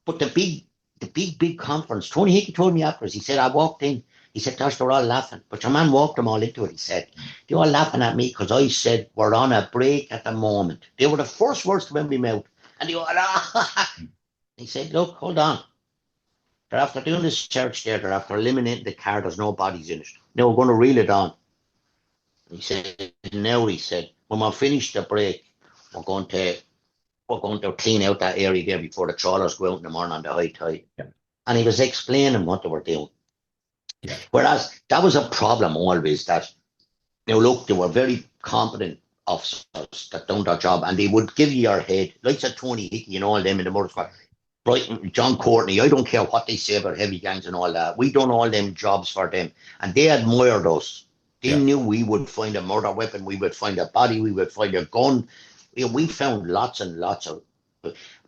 But the big conference, Tony Hickey told me afterwards, he said, I walked in, he said, Tosh, they're all laughing. But your man walked them all into it, he said. They're all laughing at me because I said, we're on a break at the moment. They were the first words to come out of my mouth. And they all, He said, look, hold on. They're after doing this search there, they're after eliminating the car, there's no bodies in it. Now we're going to reel it on. He said, he said, when we're finished the break, we're going to clean out that area there before the trawlers go out in the morning on the high tide. Yeah. And he was explaining what they were doing. Yeah. Whereas that was a problem always that, look, they were very competent officers that done their job and they would give you your head, like said Tony Hickey and all them in the murder squad, Brighton, John Courtney, I don't care what they say about heavy gangs and all that. We done all them jobs for them and they admired us. They knew we would find a murder weapon, we would find a body, we would find a gun. We found lots and lots of,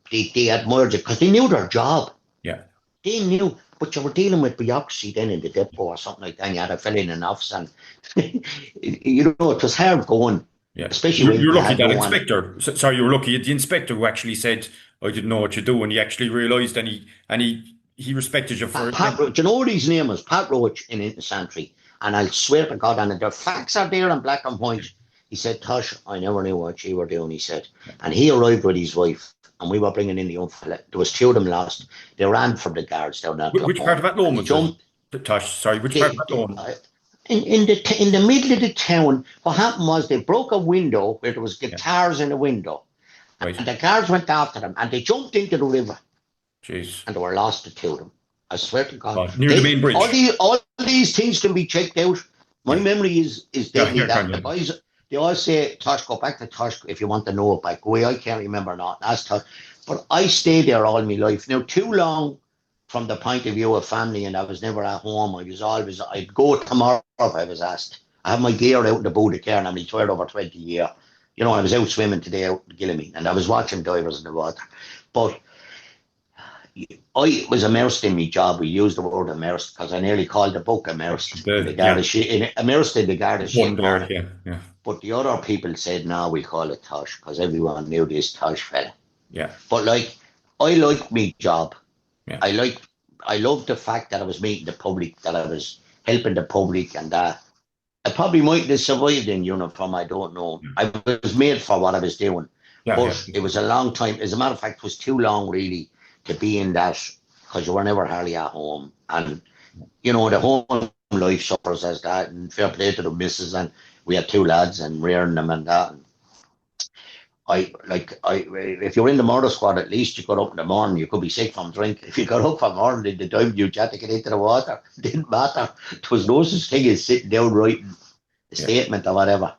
they admired it because they knew their job. Yeah. They knew, but you were dealing with bureaucracy then in the depot or something like that, and you had a fella in an office and, it was hard going. Yeah. Especially when you're lucky that inspector, you were lucky the inspector who actually said, I didn't know what you do, and he actually realised and he respected you for it. Do you know what his name was? Pat Roach in Santry. And I'll swear to God, and the facts are there in black and white. He said, Tosh, I never knew what you were doing, he said. And he arrived with his wife, and we were bringing in the young fella. There was two of them lost. They ran from the guards down there. Which part of Athlone was it? Tosh, sorry, which part of Athlone? In the middle of the town, what happened was they broke a window where there was guitars in the window. Right. And the guards went after them, and they jumped into the river. Jeez. And they were lost, the two of them. I swear to God. Near the main bridge. All these things can be checked out. My memory is deadly that the boys, they all say, Tosh, go back to Tosh if you want to know it back. I can't remember not. That's Tosh. But I stayed there all my life. Now, too long from the point of view of family, and I was never at home. I'd go tomorrow if I was asked. I have my gear out in the boot of the car, and I'm retired over 20 years. I was out swimming today out in Gillamine, and I was watching divers in the water. But I was immersed in my job. We used the word immersed because I nearly called the book immersed in the Yeah, Garda immersed in the Garda one ship there. market. Yeah, yeah, But the other people said, no, we call it Tosh because everyone knew this Tosh fella. yeah, But like, I liked my job. yeah, I liked, I loved the fact that I was meeting the public, that I was helping the public, and that I probably mightn't have survived in uniform. I don't know. I was made for what I was doing, yeah, but it was a long time. As a matter of fact, it was too long really to be in that because you were never hardly at home, and the home life suffers as that. And fair play to the missus, and we had two lads and rearing them and that. If you're in the murder squad, at least you got up in the morning. You could be sick from drink. If you got up from morning, the time you had to get into the water, it didn't matter. It was no such thing as sitting down writing a yeah, statement or whatever.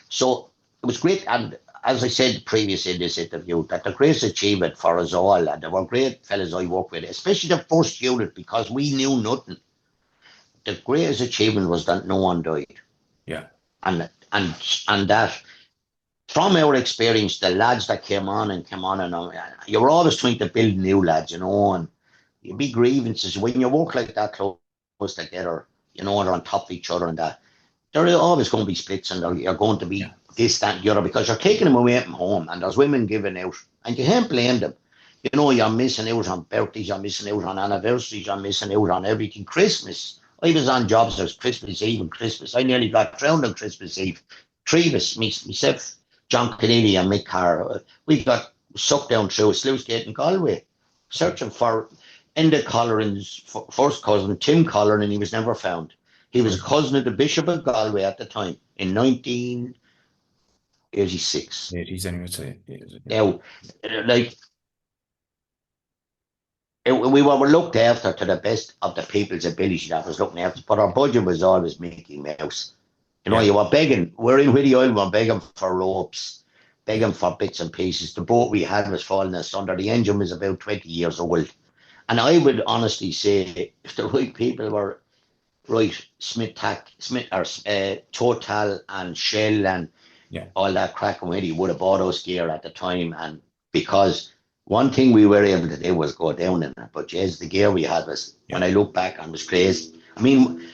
So it was great. And as I said previous in this interview, that the greatest achievement for us all, and there were great fellas I worked with, especially the first unit, because we knew nothing. The greatest achievement was that no one died, yeah, and that from our experience, the lads that came on, and you were always trying to build new lads, and you be grievances when you work like that close together, they're on top of each other and that. There are always going to be splits and you're going to yeah, be this, that, and the other because you're taking them away from home and there's women giving out and you can't blame them. You're missing out on birthdays, you're missing out on anniversaries, you're missing out on everything. Christmas. I was on jobs as Christmas Eve and Christmas. I nearly got drowned on Christmas Eve. Three of us, myself, John Kennedy and Mick Carr, we got sucked down through a sluice gate in Galway, searching for Enda Collaren's first cousin, Tim Colleran, and he was never found. He was a cousin of the Bishop of Galway at the time in 1986. yeah. He's anyway. Say, yeah, Now, like, we were looked after to the best of the people's ability that was looking after, but our budget was always Mickey Mouse. yeah, You were begging. We're in Whiddy Island, we're begging for ropes, begging for bits and pieces. The boat we had was falling asunder. The engine was about 20 years old. And I would honestly say, if the right people were right, Total and Shell and yeah, all that crack and Whiddy would have bought us gear at the time. And because one thing we were able to do was go down in it. But yes, the gear we had was, when yeah, I look back on, was crazy. I mean,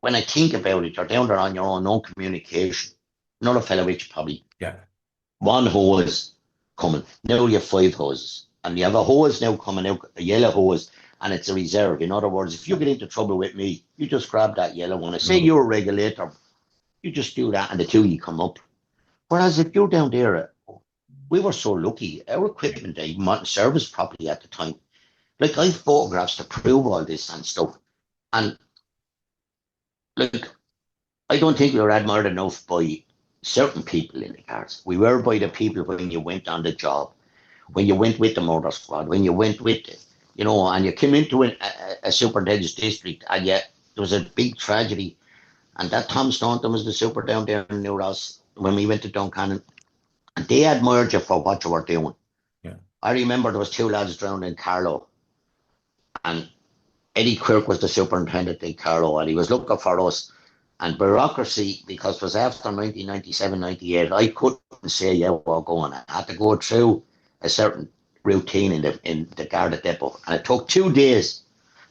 when I think about it, you're down there on your own, no communication. Another fella which probably yeah, one hose coming. Now you have five hoses. And you have a hose now coming out, a yellow hose, and it's a reserve. In other words, if you get into trouble with me, you just grab that yellow one. I say no, you're a regulator, you just do that and the two of you come up. Whereas if you're down there, we were so lucky. Our equipment, they weren't serviced properly at the time. Like I've photographs to prove all this and stuff. And like I don't think we were admired enough by certain people in the guards. We were by the people when you went on the job, when you went with the motor squad, when you went with it, and you came into a superintendent's district and yet there was a big tragedy. And that Tom Staunton was the super down there in New Ross when we went to Duncannon. And they admired you for what you were doing. yeah, I remember there was two lads drowned in Carlow and Eddie Quirk was the superintendent in Carlow and he was looking for us. And bureaucracy, because it was after 1997, 98, I couldn't say, yeah, we're going. I had to go through a certain routine in the Garda depot. And it took 2 days.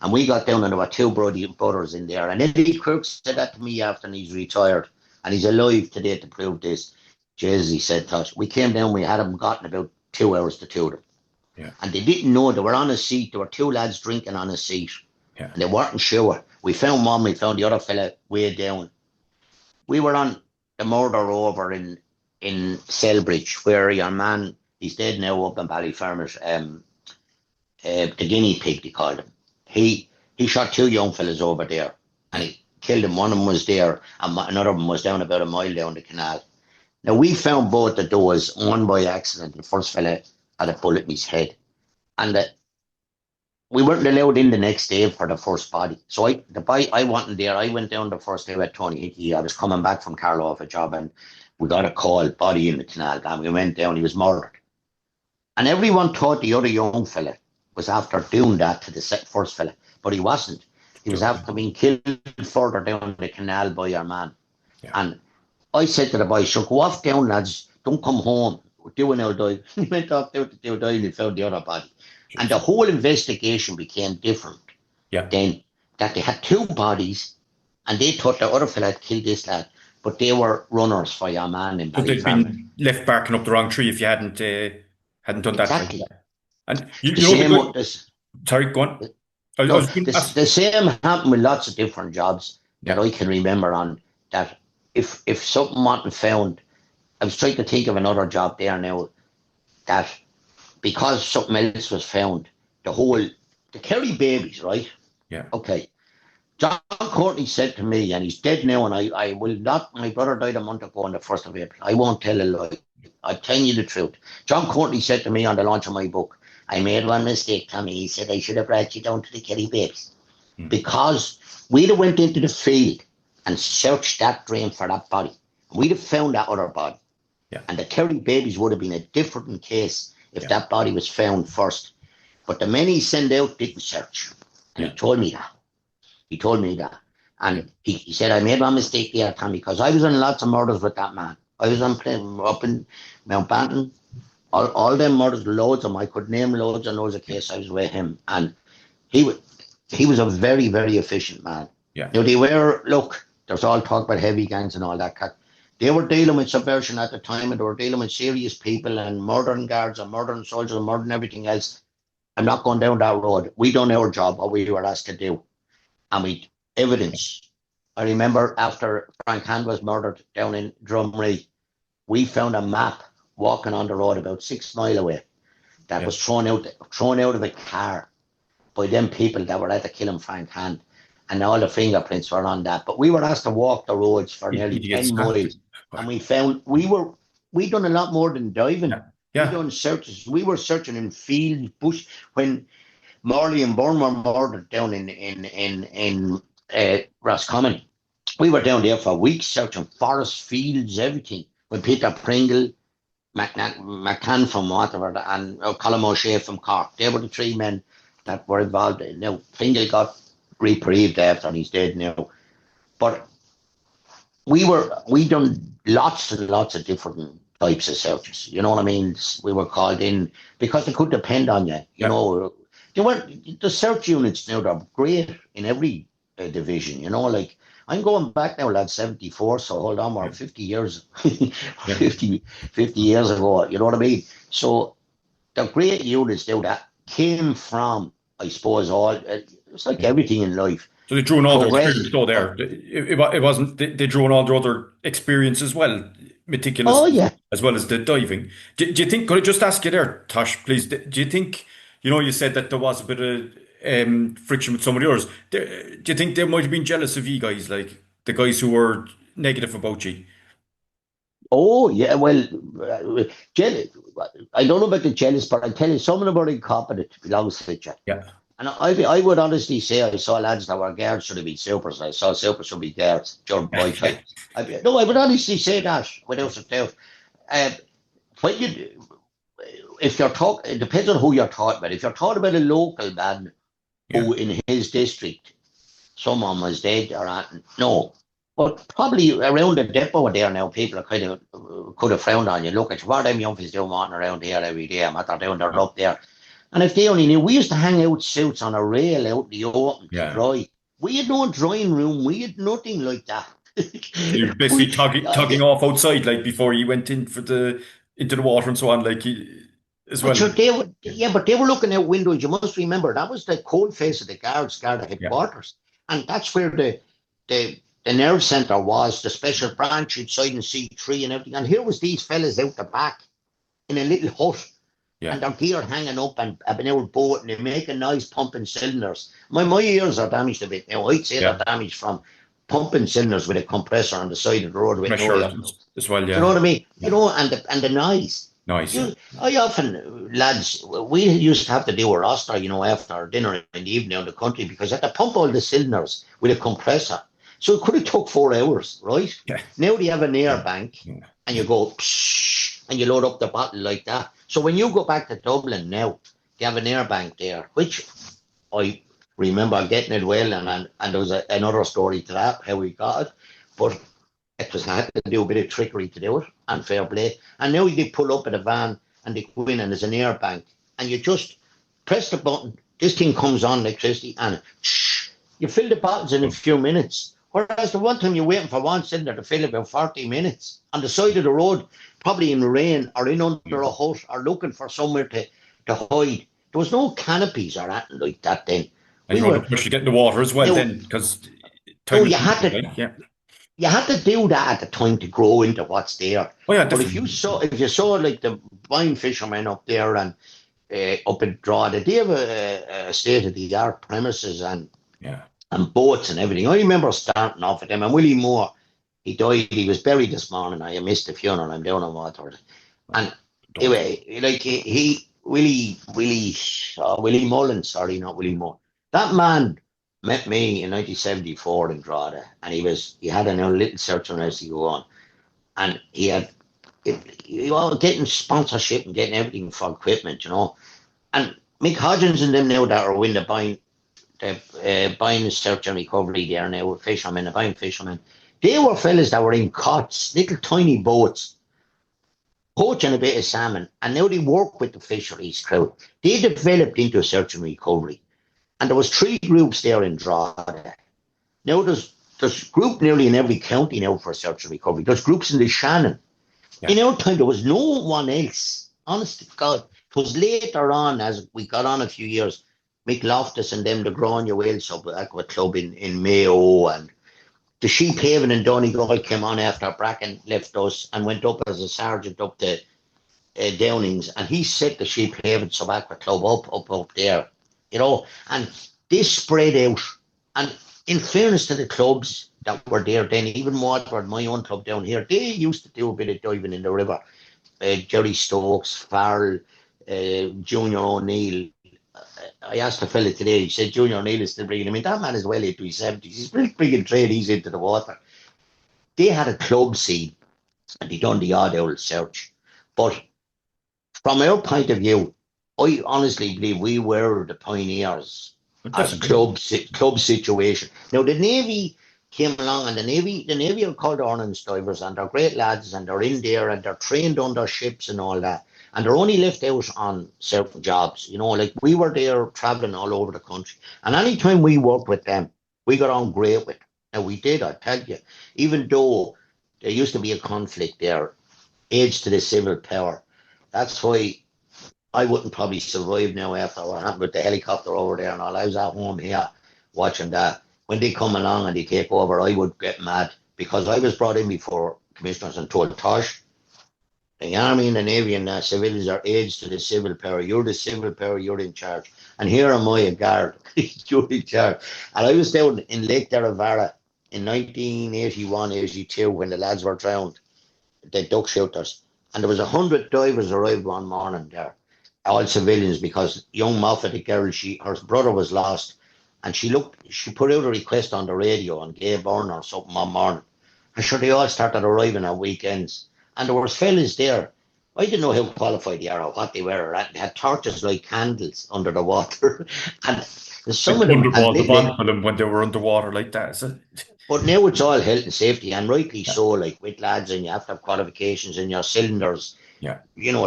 And we got down and there were two brothers in there. And Eddie Kirk said that to me after he's retired. And he's alive today to prove this. Jesus, he said, Tosh, we came down, we had them got in about 2 hours, the two of them. yeah, And they didn't know, they were on a seat. There were two lads drinking on a seat. yeah, And they weren't sure. We found one, we found the other fella way down. We were on the murder over in Selbridge, where your man, he's dead now up in Ballyfermot, the guinea pig, they called him. He shot two young fellas over there and he killed them. One of them was there and another one was down about a mile down the canal. Now we found both of those, one by accident. The first fella had a bullet in his head. And we weren't allowed in the next day for the first body. So I wasn't there. I went down the first day with Tony Hickey. I was coming back from Carlow off a job and we got a call, body in the canal. And we went down, he was murdered. And everyone thought the other young fella was after doing that to the first fella, but he wasn't. He was after being killed further down the canal by your man. yeah, And I said to the boys, so go off down, lads, don't come home. We're doing our dive. He went off down to do a dive and he found the other body. And the whole investigation became different. Yeah. Then that they had two bodies, and they thought the other fella had killed this lad, but they were runners for your man in So they'd Ballyfermot. been left barking up the wrong tree if you hadn't done that. Exactly. And The you know the same good. with this. Sorry, go on. I No, was going to ask. the same happened with lots of different jobs that Yeah. I can remember on that. If something wasn't found, I was trying to think of another job there now that because something else was found, the Kerry babies, right? Yeah. Okay. John Courtney said to me, and he's dead now, and I will not, my brother died a month ago on the 1st of April. I won't tell a lie. I'm telling you the truth. John Courtney said to me on the launch of my book, I made one mistake, Tommy. He said, I should have brought you down to the Kerry babies. Because we'd have went into the field and searched that drain for that body. We'd have found that other body. Yeah. And the Kerry babies would have been a different case if that body was found first. But the men he sent out didn't search. And he told me that. He told me that. And he said, I made one mistake there, Tommy, because I was on lots of murders with that man. I was on up in Mountbatten. All them murders, loads of them. I could name loads and loads of cases. I was with him. And he was a very, very efficient man. Yeah. Now, there's all talk about heavy gangs and all that. They were dealing with subversion at the time, and they were dealing with serious people and murdering guards and murdering soldiers and murdering everything else. I'm not going down that road. We done our job, what we were asked to do. And we evidence. I remember after Frank Hand was murdered down in Drumree, we found a map walking on the road about 6 miles away that was thrown out of the car by them people that were at the killing Frank Hand. And all the fingerprints were on that. But we were asked to walk the roads for nearly 10 miles. And we done a lot more than diving. Yeah. We done searches. We were searching in fields, bush. When Morley and Byrne were murdered down in Roscommon, we were down there for weeks searching forests, fields, everything. With Peter Pringle, McCann from whatever, and Colin O'Shea from Cork. They were the three men that were involved. Now, Pringle got reprieved after, and he's dead now. But we done lots and lots of different types of searches. You know what I mean? We were called in because they could depend on you. You know, the search units now, they're great in every division. You know, like I'm going back now, lad, 74. So hold on, we're 50 years, 50 years ago. You know what I mean? So the great units now that came from, I suppose, it's like everything in life. So they drew on all their experience though there. It wasn't, they drew on all their other experience as well, meticulous, as well as the diving. Do you think, could I just ask you there, Tosh, please, do you think, you said that there was a bit of friction with some of the others. Do you think they might have been jealous of you guys, like the guys who were negative about you? Oh, yeah, well, jealous. I don't know about the jealous, but I tell you, some of them are incompetent, to be honest with you. Yeah. And I would honestly say I saw lads that were guards should have been supers. I saw supers should be guards during boy time. I would honestly say that without a doubt. If you're talking, it depends on who you're talking about. If you're talking about a local man who in his district, someone was dead no. But probably around the depot there now, people are kind of could have frowned on you. Look at what them young fellas doing walking around here every day. I'm they're down there up there. And if they only knew, we used to hang out suits on a rail out in the open to dry. We had no drying room. We had nothing like that. You're basically tugging off outside, like before you went into the water and so on, like as well. But they were looking out windows. You must remember that was the cold face of the Garda headquarters, and that's where the nerve centre was, the special branch inside in C3 and everything. And here was these fellas out the back in a little hut. Yeah. And their gear hanging up and an old boat, and they make a noise pumping cylinders. My ears are damaged a bit now. I'd say they're damaged from pumping cylinders with a compressor on the side of the road with pressure as well. Yeah. You know what I mean? Yeah. You know, and the noise. Nice. I often, lads, we used to have to do a roster, after dinner in the evening in the country, because I had to pump all the cylinders with a compressor. So it could have took 4 hours, right? Yeah. Now they have an air bank, and you go, psh, and you load up the bottle like that. So when you go back to Dublin now, they have an air bank there, which I remember getting it well, and there was another story to that, how we got it. But I had to do a bit of trickery to do it, and fair play. And now they pull up in a van, and they go in, and there's an air bank, and you just press the button, this thing comes on electricity, and you fill the bottles in a few minutes. Whereas the one time you're waiting for one cylinder to fill about 40 minutes on the side of the road, probably in the rain or in under a hut or looking for somewhere to hide. There was no canopies or anything like that then. And you're under pressure to get in the water as well then, because time is you yeah. You had to do that at the time to grow into what's there. Oh yeah, But definitely. if you saw like the wine fishermen up there and up in Drogheda, they have a state of the art premises and boats and everything. I remember starting off with them, and Willie Moore, he died. He was buried this morning. I missed the funeral. I'm down on Waterford. And anyway, like Willie Mullen, sorry, not Willie Moore. That man met me in 1974 in Drogheda, and he had a little search on as he go on, and he had getting sponsorship and getting everything for equipment, And Mick Hodgins and them now that are in the buying search and recovery there now with fishermen, the buying fishermen. They were fellas that were in cots, little tiny boats, poaching a bit of salmon, and now they work with the fisheries crowd. They developed into a search and recovery. And there was 3 groups there in Drogheda. Now there's group nearly in every county now for search and recovery. There's groups in the Shannon. Yeah. In our time, there was no one else. Honest to God. It was later on, as we got on a few years, Mick Loftus and them, the Grania Whale Sub-Aqua Club in Mayo, and the Sheephaven in Donegal came on after Bracken left us and went up as a sergeant up to Downings, and he set the Sheephaven Sub-Aqua Club up there. And this spread out. And in fairness to the clubs that were there then, even Waterford, my own club down here, they used to do a bit of diving in the river. Jerry Stokes, Farrell, Junior O'Neill. I asked a fella today, he said Junior O'Neill is still bringing him in. That man is well into his 70s. He's bringing tradies into the water. They had a club scene, and they done the odd old search. But from our point of view, I honestly believe we were the pioneers as club situation. Now the Navy came along, and the Navy are called ordnance divers, and they're great lads, and they're in there, and they're trained under ships and all that, and they're only left out on certain jobs. Like we were there traveling all over the country, and any time we worked with them, we got on great with them. And we did, I tell you, even though there used to be a conflict there, age to the civil power. That's why I wouldn't probably survive now after what happened with the helicopter over there and all. I was at home here watching that. When they come along and they take over, I would get mad because I was brought in before commissioners and told Tosh, the Army and the Navy and the civilians are aids to the civil power. You're the civil power, you're in charge. And here am I, a guard, you're in charge. And I was down in Lake Derivara in 1981, 82 when the lads were drowned, the duck shooters. And there was 100 divers arrived one morning there, all civilians, because young Moffat, the girl, her brother was lost, and she put out a request on the radio and gave Burn or something one morning. And sure, they all started arriving on weekends, and there was fellas there. I didn't know how qualified they are or what they were. They had torches like candles under the water, and some of them for them when they were underwater like that. Is it? But now it's all health and safety, and rightly so. Like with lads, and you have to have qualifications in your cylinders. Yeah.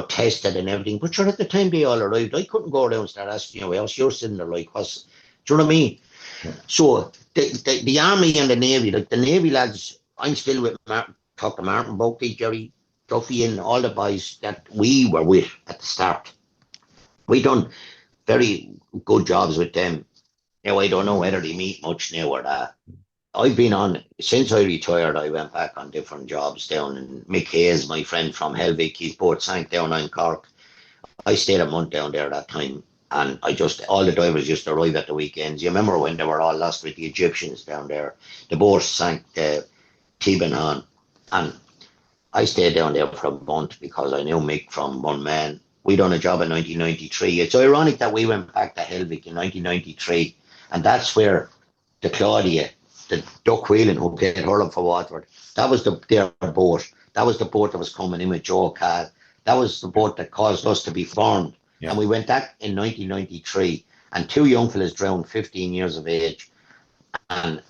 Tested and everything. But sure, at the time they all arrived, I couldn't go around and start asking, how's your cylinder like? Do you know what I mean? Yeah. So the Army and the Navy, like the Navy lads, I'm still with talk to Martin Buckley, Jerry Duffy, and all the boys that we were with at the start. We done very good jobs with them. Now I don't know whether they meet much now or that. I've been on, since I retired, I went back on different jobs down in Mick Hayes, my friend from Helvig, his boat sank down in Cork. I stayed a month down there that time, and all the divers used to arrive at the weekends. You remember when they were all lost with the Egyptians down there? The boat sank Tibenhan, and I stayed down there for a month because I knew Mick from one man. We done a job in 1993. It's ironic that we went back to Helvig in 1993, and that's where the Claudia, the duck wheeling who played hurling for Waterford, that was their boat. That was the boat that was coming in with Joe Catt. That was the boat that caused us to be formed. Yeah. And we went back in 1993, and 2 young fellas drowned, 15 years of age. And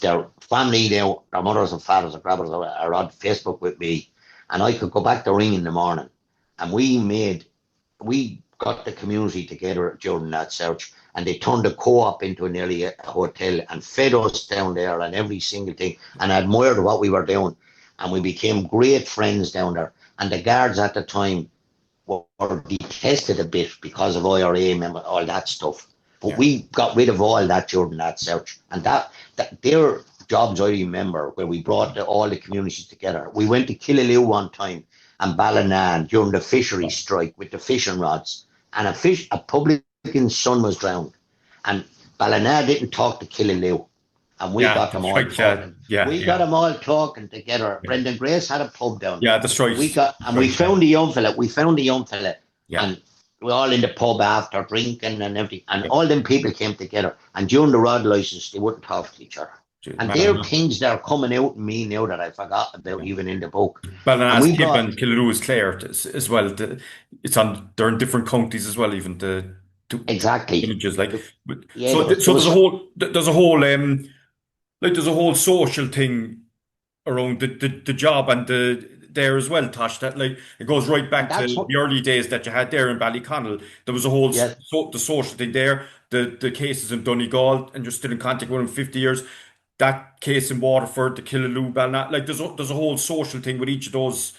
their family now, their mothers and fathers and brothers are on Facebook with me, and I could go back to ring in the morning. And we got the community together during that search, and they turned the co-op into nearly a hotel and fed us down there and every single thing, and admired what we were doing, and we became great friends down there. And the guards at the time were detested a bit because of IRA and all that stuff. But we got rid of all that during that search, and that their jobs I remember where we brought all the communities together. We went to Killaloo one time and Ballina during the fishery strike with the fishing rods, and a publican's son was drowned, and Ballina didn't talk to Killaloo, and we got them all talking. We got them all talking together. Brendan Grace had a pub down there. Yeah, that's right. We found the young fella. And we all in the pub after drinking and everything, and all them people came together. And during the rod license, they wouldn't talk to each other. And there are things that are coming out in me now that I forgot about, even in the book. Ballina's Tip and Killaroo is Clare as well. They're in different counties as well, even the exactly villages. Like, so there's a whole there's a whole social thing around the job and there as well, Tosh. That like it goes right back to the early days that you had there in Ballyconnell. There was a whole the social thing there. The cases in Donegal, and you're still in contact with them 50 years. That case in Waterford, the Killaloo, Ballina, like there's a whole social thing with each of those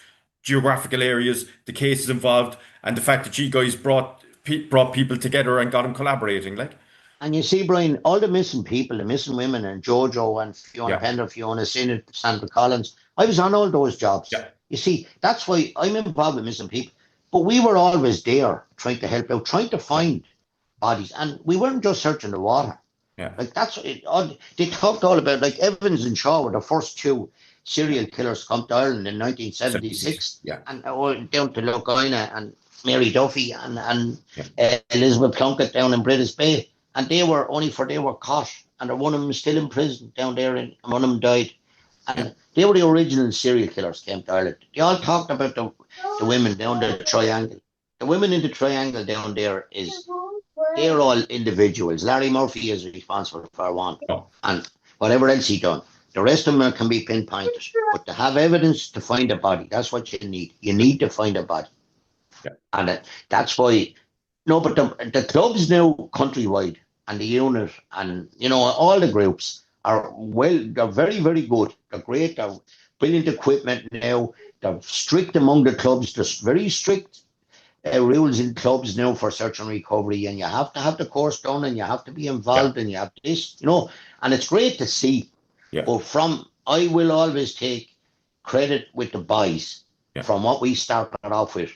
geographical areas, the cases involved, and the fact that you guys brought people together and got them collaborating, like. And you see, Brian, all the missing people, the missing women, and Jojo and Fiona Pender, Fiona Sinnott, Sandra Collins, I was on all those jobs. Yeah. You see, that's why I'm involved with missing people. But we were always there trying to help out, trying to find bodies, and we weren't just searching the water. Yeah. Like that's it. They talked all about, like, Evans and Shaw were the first two serial killers to come to Ireland in 1976. Yeah. And down to Lochina and Mary Duffy and Elizabeth Plunkett down in British Bay. And they were caught. And one of them is still in prison down there, and one of them died. And they were the original serial killers came to Ireland. They all talked about the women down the triangle. The women in the triangle down there they're all individuals. Larry Murphy is responsible for one, and whatever else he done. The rest of them can be pinpointed. But to have evidence to find a body, that's what you need. You need to find a body. Yeah. And that's why, no, but the clubs now countrywide and the unit and, all the groups they're very, very good. They're great. They're brilliant equipment now. They're strict among the clubs. There's very strict rules in clubs now for search and recovery, and you have to have the course done, and you have to be involved, and you have this, and it's great to see. Yeah. But I will always take credit with the boys from what we started off with.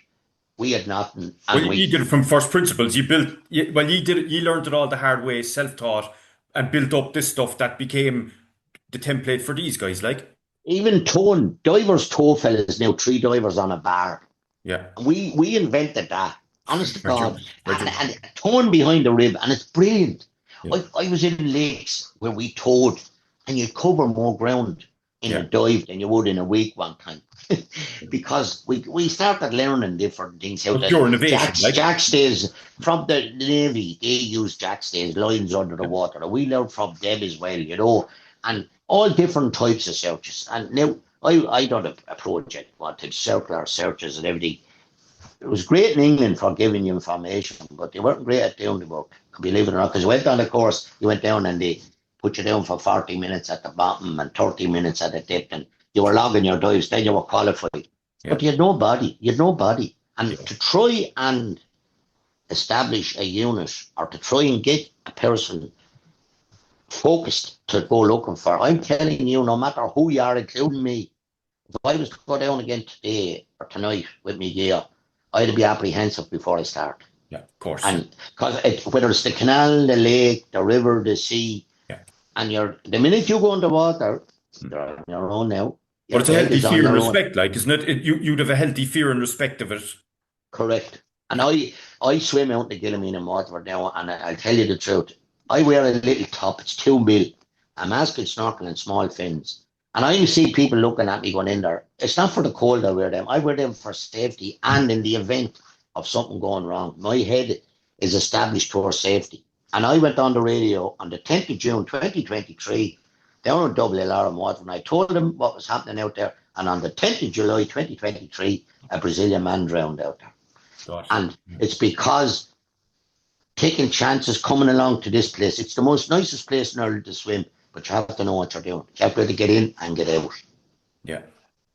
We had nothing. And you did it from first principles. You learned it all the hard way, self-taught, and built up this stuff that became the template for these guys, like. Even divers tow fellas now, 3 divers on a bar. Yeah. We invented that. Honest to God. And towing behind the rib, and it's brilliant. Yeah. I was in lakes where we towed, and you cover more ground in a dive than you would in a week one time. Because we started learning different things. How pure innovation. Jack stays from the Navy, they use jack stays, lines under the water. We learned from them as well, and all different types of searches. And now I done a project, wanted circular searches and everything. It was great in England for giving you information, but they weren't great at doing the work, believe it or not, because you went on the course, you went down and they put you down for 40 minutes at the bottom and 30 minutes at the depth, and you were logging your dives, then you were qualified. Yeah. But you had no body. And to try and establish a unit or to try and get a person focused to go looking for, I'm telling you, no matter who you are, including me, if I was to go down again today or tonight with me gear, I'd be apprehensive before I start. Yeah, of course. And because whether it's the canal, the lake, the river, the sea, and the minute you go underwater, you're on your own now. But it's a healthy fear and respect, like, isn't it? You'd have a healthy fear and respect of it. Correct. And I swim out in the Gillamine and Waterford now, and I'll tell you the truth. I wear a little top, it's 2 mil. I'm asking snorkeling small fins. And I see people looking at me going in there. It's not for the cold I wear them. I wear them for safety and in the event of something going wrong. My head is established towards safety. And I went on the radio on the 10th of June 2023 down in Dublin Alarm Water, and I told them what was happening out there. And on the 10th of July 2023, a Brazilian man drowned out there. Gosh. And it's because taking chances coming along to this place. It's the most nicest place in Ireland to swim, but you have to know what you're doing. You have to get in and get out. Yeah.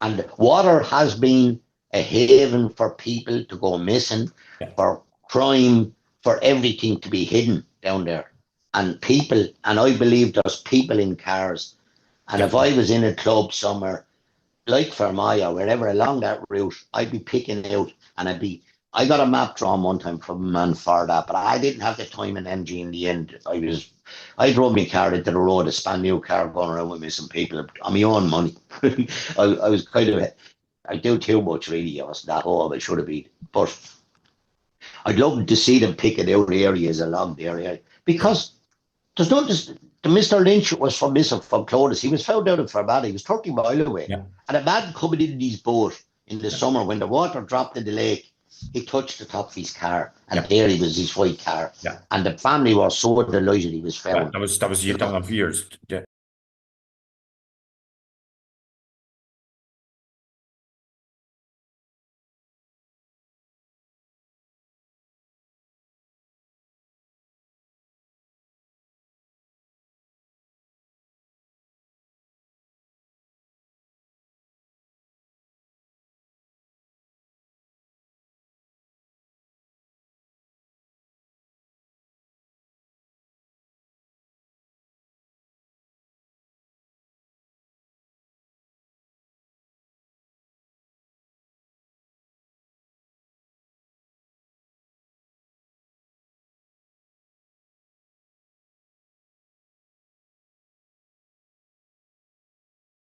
And water has been a haven for people to go missing, for crime, for everything to be hidden down there. And people, and I believe there's people in cars. And if I was in a club somewhere, like Fermoy or wherever along that route, I'd be picking out, and I got a map drawn one time from a man for that, but I didn't have the time and energy in the end. I drove my car into the road, a span new car going around with missing people on my own money. I was kind of, I do too much really. I was that old, I should have been. But I'd love to see them picking out areas along the area, because there's no, the Mr. Lynch was from missing from Clonus. He was found out in Fermanagh. He was 30 miles away. Yeah. And a man coming in his boat in the summer when the water dropped in the lake, he touched the top of his car, and there he was, his white car. Yeah. And the family was so delighted he was found. That was you've done for years. Yeah.